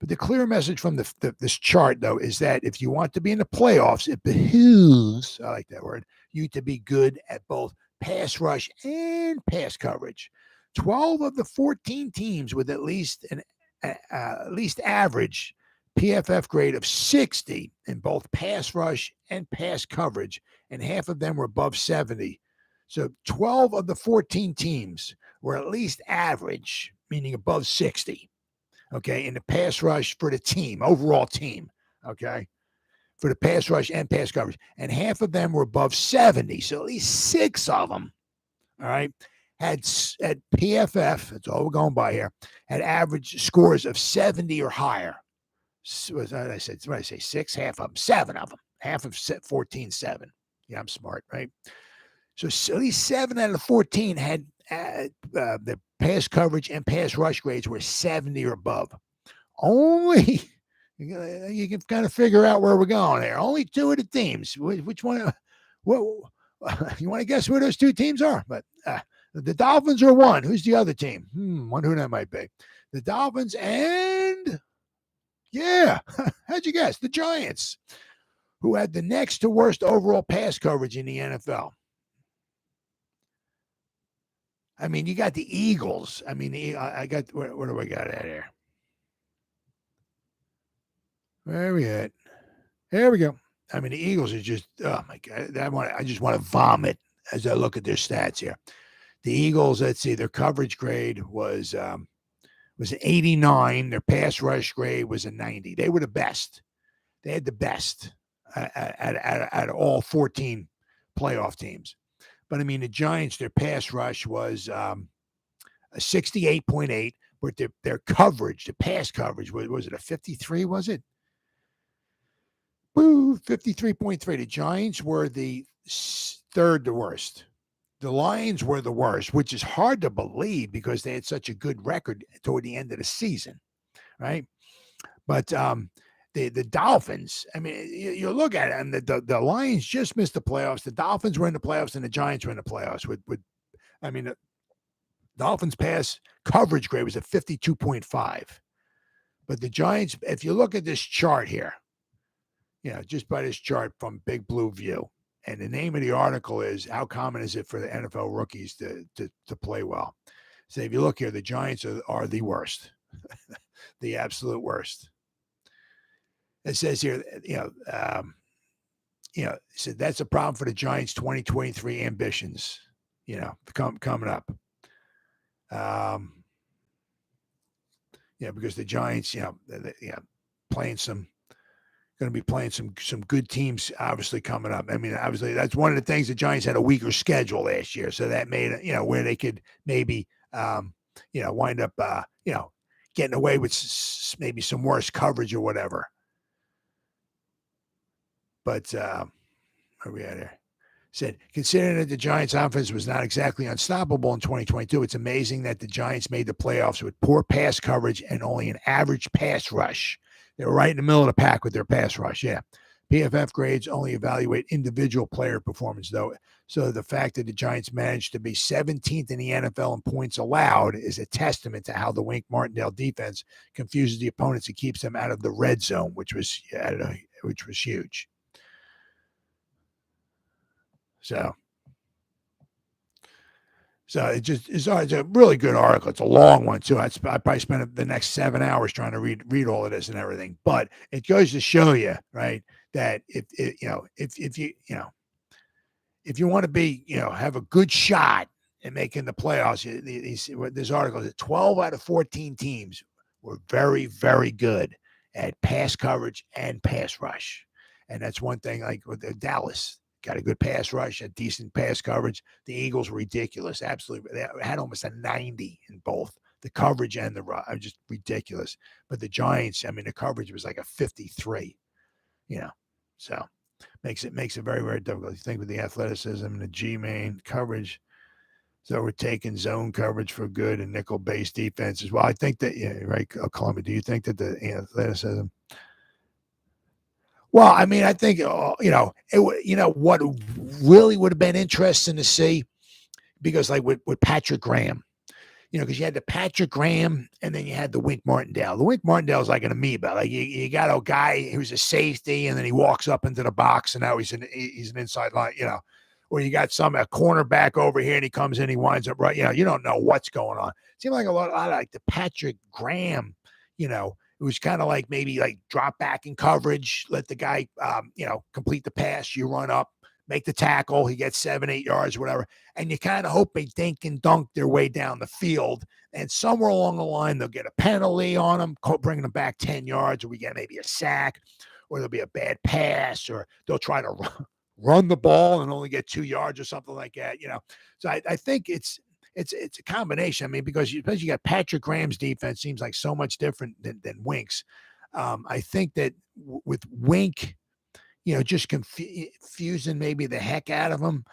But the clear message from this chart, though, is that if you want to be in the playoffs, it behooves, I like that word, you to be good at both pass rush and pass coverage. 12 of the 14 teams with at least average PFF grade of 60 in both pass rush and pass coverage, and half of them were above 70. So 12 of the 14 teams were at least average, meaning above 60. Okay, in the pass rush for the team, overall team, okay, for the pass rush and pass coverage. And half of them were above 70. So at least 6 of them, all right, had at PFF, that's all we're going by here, had average scores of 70 or higher. So, what did I say? 6, half of them, 7 of them, half of 14, 7. Yeah, I'm smart, right? So at least 7 out of the 14 had the pass coverage and pass rush grades were 70 or above. Only, you can kind of figure out where we're going there. Only 2 of the teams. Which one? You want to guess who those 2 teams are? But the Dolphins are one. Who's the other team? Wonder who that might be. The Dolphins and, yeah, how'd you guess? The Giants, who had the next to worst overall pass coverage in the NFL. I mean, you got the Eagles. I mean, I got, what do I got at here? Where are we at? There we go. I mean, the Eagles are just, oh my God. I just want to vomit as I look at their stats here. The Eagles, let's see, their coverage grade was an 89. Their pass rush grade was a 90. They were the best. They had the best at all 14 playoff teams. But I mean, the Giants, their pass rush was a 68.8, but their coverage, the pass coverage, was it a 53? Was it? Woo, 53.3. The Giants were the third to worst. The Lions were the worst, which is hard to believe because they had such a good record toward the end of the season, right? But the Dolphins, I mean, you look at it, and the Lions just missed the playoffs. The Dolphins were in the playoffs, and the Giants were in the playoffs. I mean, the Dolphins' pass coverage grade was at 52.5. But the Giants, if you look at this chart here, just by this chart from Big Blue View. And the name of the article is "How Common Is It for the NFL Rookies to Play Well?" So if you look here, the Giants are the worst, the absolute worst. It says here, so that's a problem for the Giants' 2023 ambitions. Coming up. Because the Giants, going to be playing some good teams, obviously coming up. I mean, obviously that's one of the things. The Giants had a weaker schedule last year, so that made where they could maybe wind up getting away with maybe some worse coverage or whatever. But where are we at here? Said, considering that the Giants' offense was not exactly unstoppable in 2022, it's amazing that the Giants made the playoffs with poor pass coverage and only an average pass rush. They were right in the middle of the pack with their pass rush. Yeah. PFF grades only evaluate individual player performance, though. So the fact that the Giants managed to be 17th in the NFL in points allowed is a testament to how the Wink Martindale defense confuses the opponents and keeps them out of the red zone, which was huge. So it's a really good article. It's a long one too. I probably spent the next 7 hours trying to read all of this and everything. But it goes to show you, right, that if you want to be, have a good shot at making the playoffs, this article is 12 out of 14 teams were very, very good at pass coverage and pass rush, and that's one thing. Like with Dallas. Got a good pass rush, a decent pass coverage. The Eagles were ridiculous. Absolutely. They had almost a 90 in both the coverage and the rush. Just ridiculous. But the Giants, I mean, the coverage was like a 53, so makes it very, very difficult. You think with the athleticism and the G-main coverage. So we're taking zone coverage for good and nickel-based defense as well. I think that, right, Columbia, do you think that the athleticism – well, I mean, I think, what really would have been interesting to see, because like with Patrick Graham, because you had the Patrick Graham and then you had the Wink Martindale. The Wink Martindale is like an amoeba. Like you got a guy who's a safety and then he walks up into the box and now he's an inside line, or you got a cornerback over here and he comes in, he winds up right. You don't know what's going on. It seemed like a lot like the Patrick Graham, it was kind of like maybe like drop back in coverage, let the guy, complete the pass. You run up, make the tackle. He gets 7-8 yards, whatever. And you kind of hope they dink and dunk their way down the field. And somewhere along the line, they'll get a penalty on them, bringing them back 10 yards, or we get maybe a sack, or there'll be a bad pass, or they'll try to run the ball and only get 2 yards or something like that. So I think it's a combination. I mean, because you got Patrick Graham's defense seems like so much different than Wink's. I think that with Wink, just confusing maybe the heck out of him,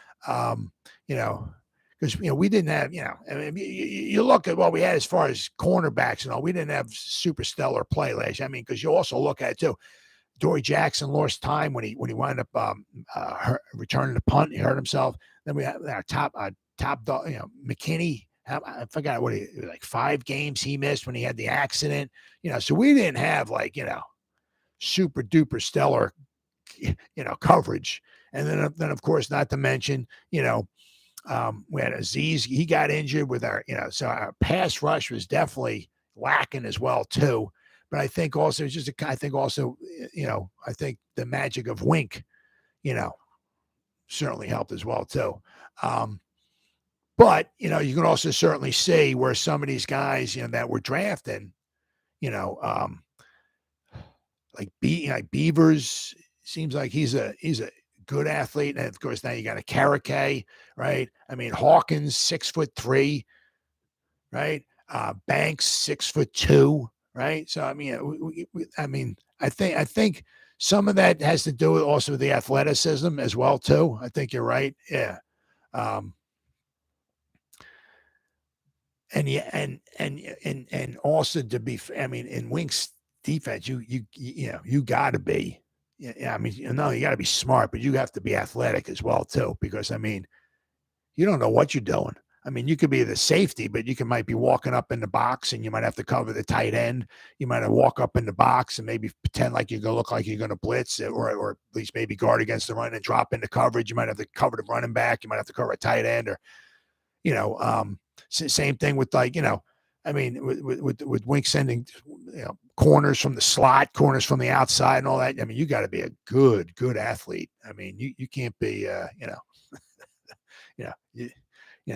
because, we didn't have, I mean, you look at what we had as far as cornerbacks and all, we didn't have super stellar play last year. I mean, because you also look at it too. Adoree Jackson lost time when he wound up returning the punt. He hurt himself. Then we had our top dog, McKinney. I forgot what like 5 games he missed when he had the accident. So we didn't have like super duper stellar coverage. And then of course, not to mention we had Azeez. He got injured with our so our pass rush was definitely lacking as well too. But I think also I think the magic of Wink, certainly helped as well too. But, you can also certainly see where some of these guys, that were drafted, like Beavers, seems like he's a good athlete. And of course, now you got a Carrick, right? I mean, Hawkins, 6'3", right? Banks, 6'2", right? So, I mean, I think some of that has to do with also the athleticism as well, too. I think you're right. Yeah. And also to be, I mean, in Wink's defense, you got to be, you got to be smart, but you have to be athletic as well too, because I mean, you don't know what you're doing. I mean, you could be the safety, but you might be walking up in the box and you might have to cover the tight end. You might have to walk up in the box and maybe pretend like you're going to look like you're going to blitz or at least maybe guard against the run and drop into coverage. You might have to cover the running back. You might have to cover a tight end or, same thing with I mean, with Wicks sending, corners from the slot, corners from the outside and all that. I mean, you got to be a good athlete. I mean, you can't be,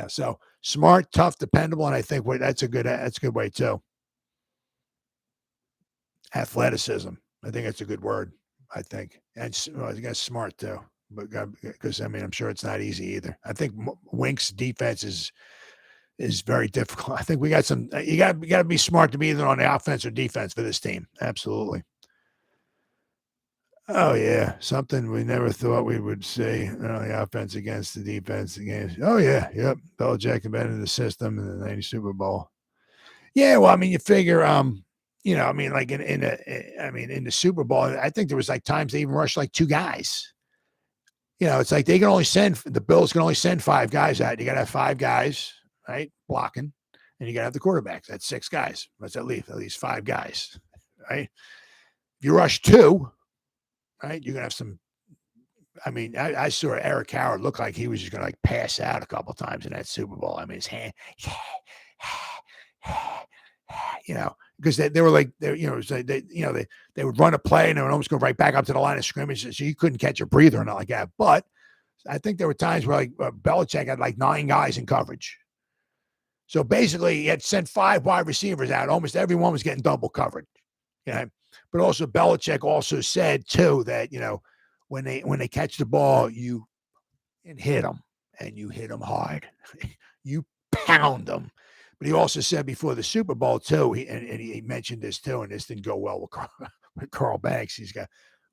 so smart, tough, dependable, and I think that's a good way too. Athleticism, I think that's a good word. I think, and I guess smart too, but because I mean, I'm sure it's not easy either. I think Wink's defense is very difficult. I think we got some. You got to be smart to be either on the offense or defense for this team. Absolutely. Oh, yeah. Something we never thought we would see. The offense against the defense against. Oh, yeah. Yep. Belichick invented the system in the 90 Super Bowl. Yeah. Well, I mean, you figure, I mean, like in the Super Bowl, I think there was like times they even rushed like 2 guys. It's like the Bills can only send 5 guys out. You got to have 5 guys, right? Blocking. And you got to have the quarterbacks. That's 6 guys. That's at least 5 guys, right? If you rush 2, right, you're going to have some. I mean, I saw Eric Howard look like he was just going to like pass out a couple of times in that Super Bowl. I mean, his hand, because they were like, they would run a play and they would almost go right back up to the line of scrimmage. So you couldn't catch a breather or not like that. But I think there were times where like Belichick had like 9 guys in coverage. So basically, he had sent 5 wide receivers out. Almost everyone was getting double covered. But also Belichick also said too that when they catch the ball, you hit them and you hit them hard, you pound them. But he also said before the Super Bowl too, he mentioned this too, and this didn't go well with Carl Banks. We're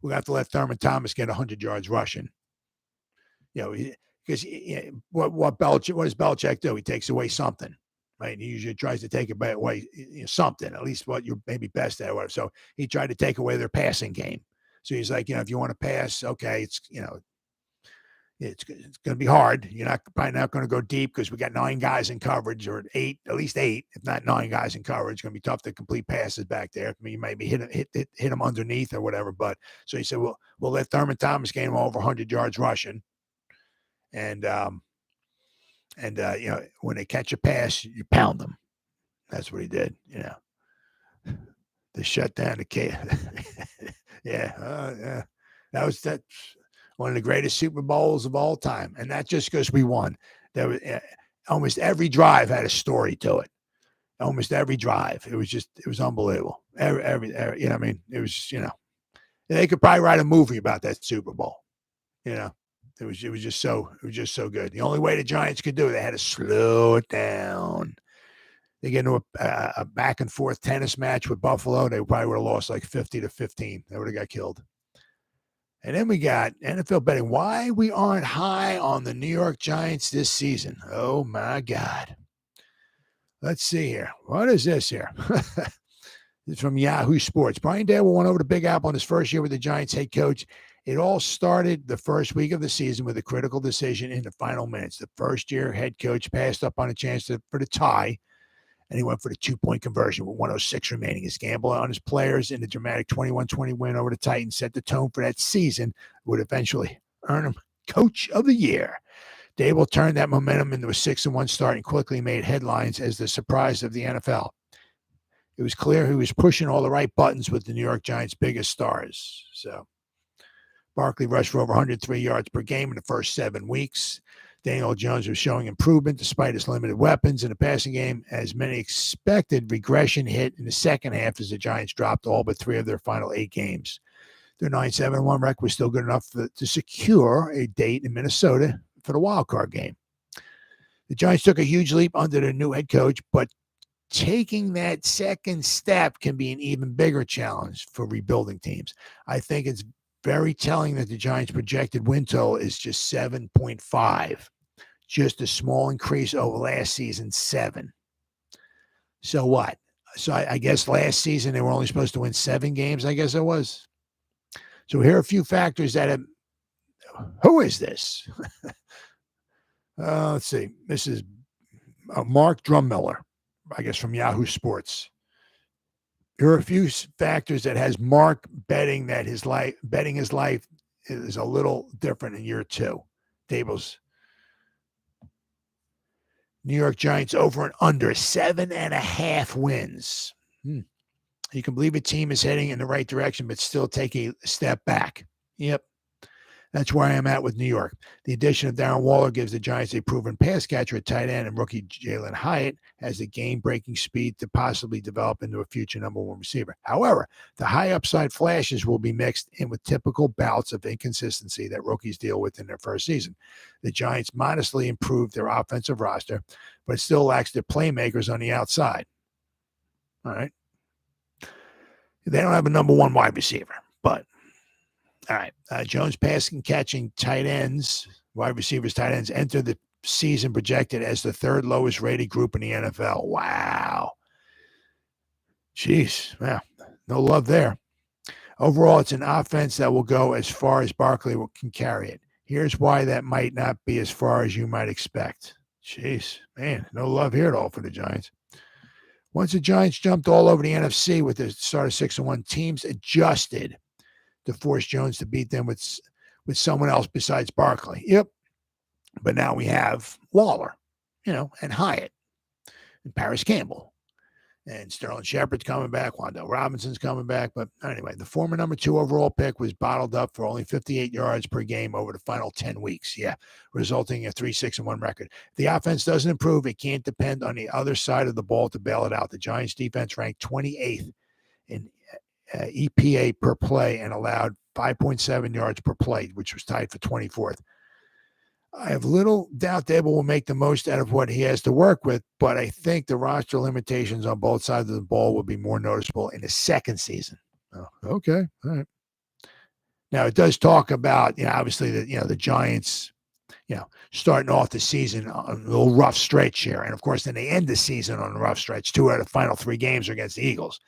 gonna have to let Thurman Thomas get 100 yards rushing. Because what does Belichick do? He takes away something. Right? He usually tries to take away something, at least what you're maybe best at. Whatever. So he tried to take away their passing game. So he's like, if you want to pass, okay, it's going to be hard. You're probably not going to go deep because we got 9 guys in coverage, or 8, at least 8, if not 9 guys in coverage. It's going to be tough to complete passes back there. I mean, you maybe hit them underneath or whatever. But so he said, we'll let Thurman Thomas get him over 100 yards rushing, and when they catch a pass, you pound them. That's what he did. They shut down the case. Yeah. That's one of the greatest Super Bowls of all time, and not just because we won. There was almost every drive had a story to it. Almost every drive, it was unbelievable. Every I mean, it was they could probably write a movie about that Super Bowl. It was just so good. The only way the Giants could do it, they had to slow it down. They get into a back and forth tennis match with Buffalo. They probably would have lost like 50-15. They would have got killed. And then we got NFL betting. Why we aren't high on the New York Giants this season? Oh my God. Let's see here. What is this here? It's from Yahoo Sports. Brian Daboll went over to Big Apple in his first year with the Giants head coach. It all started the first week of the season with a critical decision in the final minutes. The first-year head coach passed up on a chance for the tie, and he went for the 2-point conversion with 1:06 remaining. His gamble on his players in the dramatic 21-20 win over the Titans set the tone for that season, would eventually earn him Coach of the Year. Daboll turned that momentum into a 6-1 start and quickly made headlines as the surprise of the NFL. It was clear he was pushing all the right buttons with the New York Giants' biggest stars. So Barkley rushed for over 103 yards per game in the first 7 weeks. Daniel Jones was showing improvement despite his limited weapons in the passing game. As many expected, regression hit in the second half as the Giants dropped all but 3 of their final 8 games. Their 9-7-1 record was still good enough to secure a date in Minnesota for the wild card game. The Giants took a huge leap under their new head coach, but taking that second step can be an even bigger challenge for rebuilding teams. I think it's very telling that the Giants' projected win total is just 7.5, just a small increase over last season's 7. So what? So I guess last season they were only supposed to win 7 games, I guess it was. So here are a few factors that have. Who is this? Let's see. This is Mark Drummiller, I guess from Yahoo Sports. There are a few factors that has Mark betting his life is a little different in year 2. Dable's New York Giants over and under 7.5 wins. You can believe a team is heading in the right direction, but still take a step back. Yep. That's where I am at with New York. The addition of Darren Waller gives the Giants a proven pass catcher at tight end, and rookie Jalin Hyatt has the game-breaking speed to possibly develop into a future number 1 receiver. However, the high upside flashes will be mixed in with typical bouts of inconsistency that rookies deal with in their first season. The Giants modestly improved their offensive roster, but it still lacks their playmakers on the outside. All right. They don't have a number 1 wide receiver, but all right. Jones passing, catching tight ends, wide receivers, tight ends, enter the season projected as the 3rd lowest rated group in the NFL. Wow. Jeez. Wow. No love there. Overall, it's an offense that will go as far as Barkley can carry it. Here's why that might not be as far as you might expect. Jeez. Man, no love here at all for the Giants. Once the Giants jumped all over the NFC with the start of 6-1, teams adjusted to force Jones to beat them with someone else besides Barkley. Yep. But now we have Waller, and Hyatt, and Paris Campbell, and Sterling Shepard's coming back. Wandale Robinson's coming back. But anyway, the former number 2 overall pick was bottled up for only 58 yards per game over the final 10 weeks. Yeah, resulting in a 3-6-1 record. If the offense doesn't improve, it can't depend on the other side of the ball to bail it out. The Giants defense ranked 28th in EPA per play and allowed 5.7 yards per play, which was tied for 24th. I have little doubt Dable will make the most out of what he has to work with, but I think the roster limitations on both sides of the ball will be more noticeable in the second season. Oh, okay. All right. Now, it does talk about, obviously, the Giants, starting off the season on a little rough stretch here. And, of course, then they end the season on a rough stretch. 2 out of the final 3 games are against the Eagles.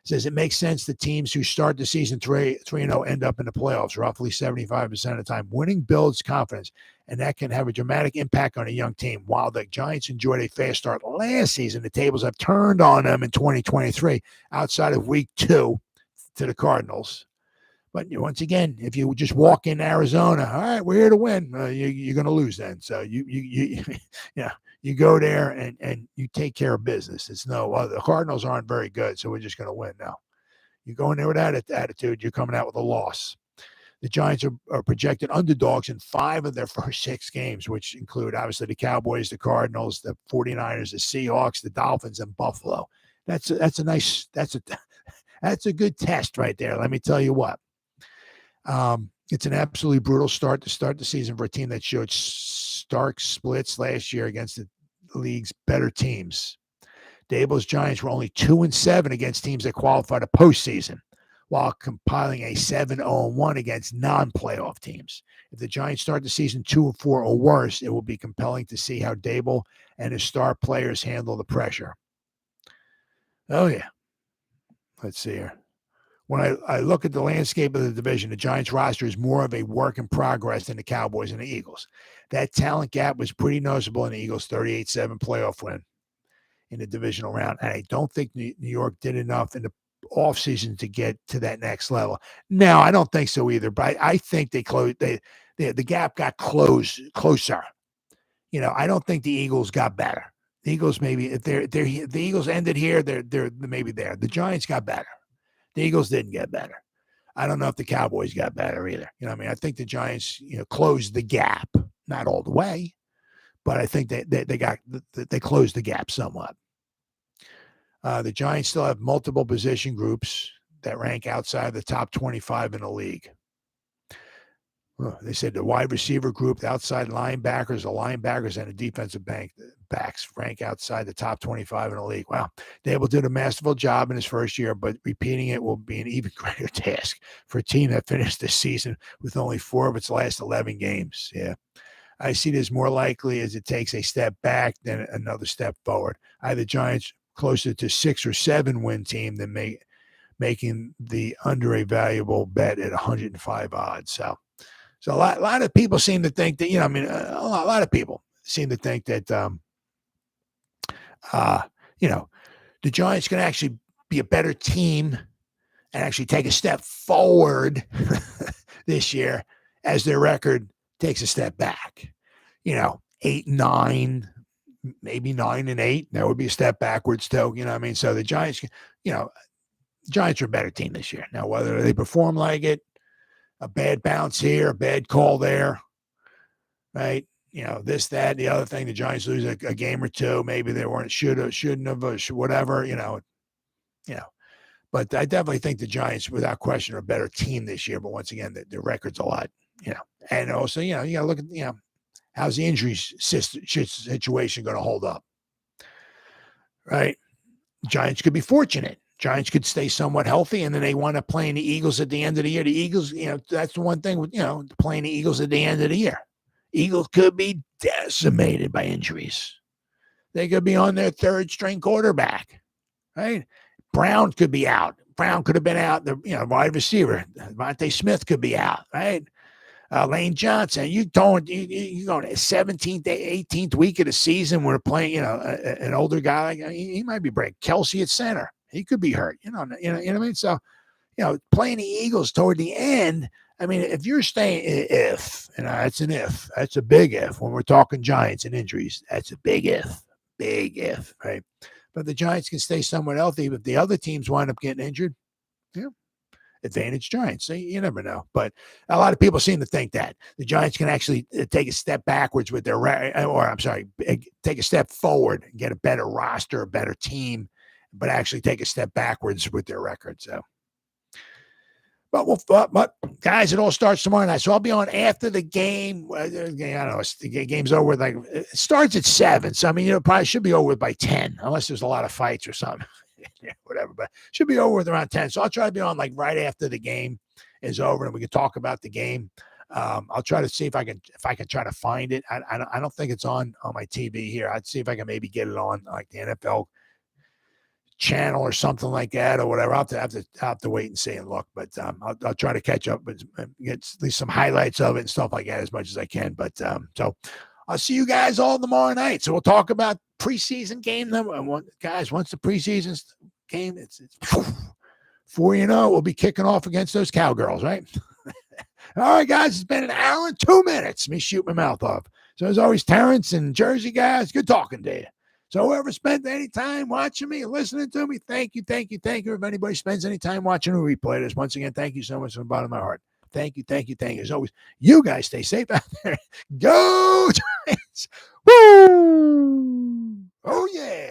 Says it makes sense that teams who start the season 3-0 end up in the playoffs roughly 75% of the time. Winning builds confidence, and that can have a dramatic impact on a young team. While the Giants enjoyed a fast start last season, the tables have turned on them in 2023 outside of week 2 to the Cardinals. But once again, if you just walk in Arizona, all right, we're here to win, you're going to lose then. So you go there and you take care of business. It's the Cardinals aren't very good, so we're just going to win now. You go in there with that attitude, you're coming out with a loss. The Giants are projected underdogs in 5 of their first 6 games, which include, obviously, the Cowboys, the Cardinals, the 49ers, the Seahawks, the Dolphins, and Buffalo. That's a good test right there. Let me tell you what. It's an absolutely brutal start to start the season for a team that showed stark splits last year against the league's better teams. Dable's Giants were only 2-7 against teams that qualified a postseason, while compiling a 7-0-1 against non-playoff teams. If the Giants start the season 2-4 or worse, it will be compelling to see how Dable and his star players handle the pressure. Oh, yeah. Let's see here. When I look at the landscape of the division, the Giants roster is more of a work in progress than the Cowboys and the Eagles. That talent gap was pretty noticeable in the Eagles' 38-7 playoff win in the divisional round. And I don't think New York did enough in the offseason to get to that next level. No, I don't think so either. But I think the gap got closer. I don't think the Eagles got better. The Eagles maybe if the Eagles ended here, they're maybe there. The Giants got better. The Eagles didn't get better. I don't know if the Cowboys got better either. I think the Giants, closed the gap, not all the way, but I think they closed the gap somewhat. The Giants still have multiple position groups that rank outside the top 25 in the league. They said the wide receiver group, the outside linebackers, the linebackers, and the defensive backs rank outside the top 25 in the league. Wow. Dable did a masterful job in his first year, but repeating it will be an even greater task for a team that finished this season with only 4 of its last 11 games. Yeah. I see this more likely as it takes a step back than another step forward. I have the Giants closer to 6 or 7 win team than making the under a valuable bet at 105 odds. So a lot of people seem to think that, a lot of people seem to think that The Giants can actually be a better team and actually take a step forward this year as their record takes a step back. 8-9, maybe 9-8. That would be a step backwards too. You know what I mean? So the Giants, Giants are a better team this year. Now, whether they perform like it, a bad bounce here, a bad call there, right? This, that, the other thing, the Giants lose a game or two. Maybe they shouldn't have, or whatever, But I definitely think the Giants, without question, are a better team this year. But once again, the record's a lot, And also, you got to look at, how's the injury situation going to hold up, right? Giants could be fortunate. Giants could stay somewhat healthy, and then they wind up playing the Eagles at the end of the year. The Eagles, that's the one thing with, playing the Eagles at the end of the year. Eagles could be decimated by injuries. They could be on their third string quarterback, right? Brown could be out. Brown could have been out. The wide receiver, DeVonta Smith could be out, right? Lane Johnson. You going to 17th, 18th week of the season when we're playing, an older guy. He might be break. Kelsey at center. He could be hurt. You know what I mean? So, playing the Eagles toward the end. I mean, if you're staying, that's an if. That's a big if. When we're talking Giants and injuries, that's a big if, right? But the Giants can stay somewhat healthy. If the other teams wind up getting injured, advantage Giants. So you never know. But a lot of people seem to think that the Giants can actually take a step backwards with take a step forward and get a better roster, a better team, but actually take a step backwards with their record. So, but guys, it all starts tomorrow night. So I'll be on after the game. I don't know. The game's over. It starts at 7. So, I mean, probably should be over with by 10, unless there's a lot of fights or something. Whatever, but should be over with around 10. So I'll try to be on right after the game is over and we can talk about the game. I'll try to see if I can try to find it. I don't think it's on my TV here. I'd see if I can maybe get it on like the NFL channel or something like that or whatever. I'll have to wait and see and look, but I'll try to catch up and get at least some highlights of it and stuff like that as much as I can. But so I'll see you guys all tomorrow night. So we'll talk about preseason game number one. Guys, once the preseason game, it's before you know, we'll be kicking off against those Cowgirls, right? All right, guys, it's been an hour and 2 minutes. Me shoot my mouth off. So as always, Terrence and Jersey guys, good talking to you. So whoever spent any time watching me, listening to me, thank you. If anybody spends any time watching a replay this, once again, thank you so much from the bottom of my heart. Thank you. As always, you guys stay safe out there. Go Giants! Woo! Oh, yeah.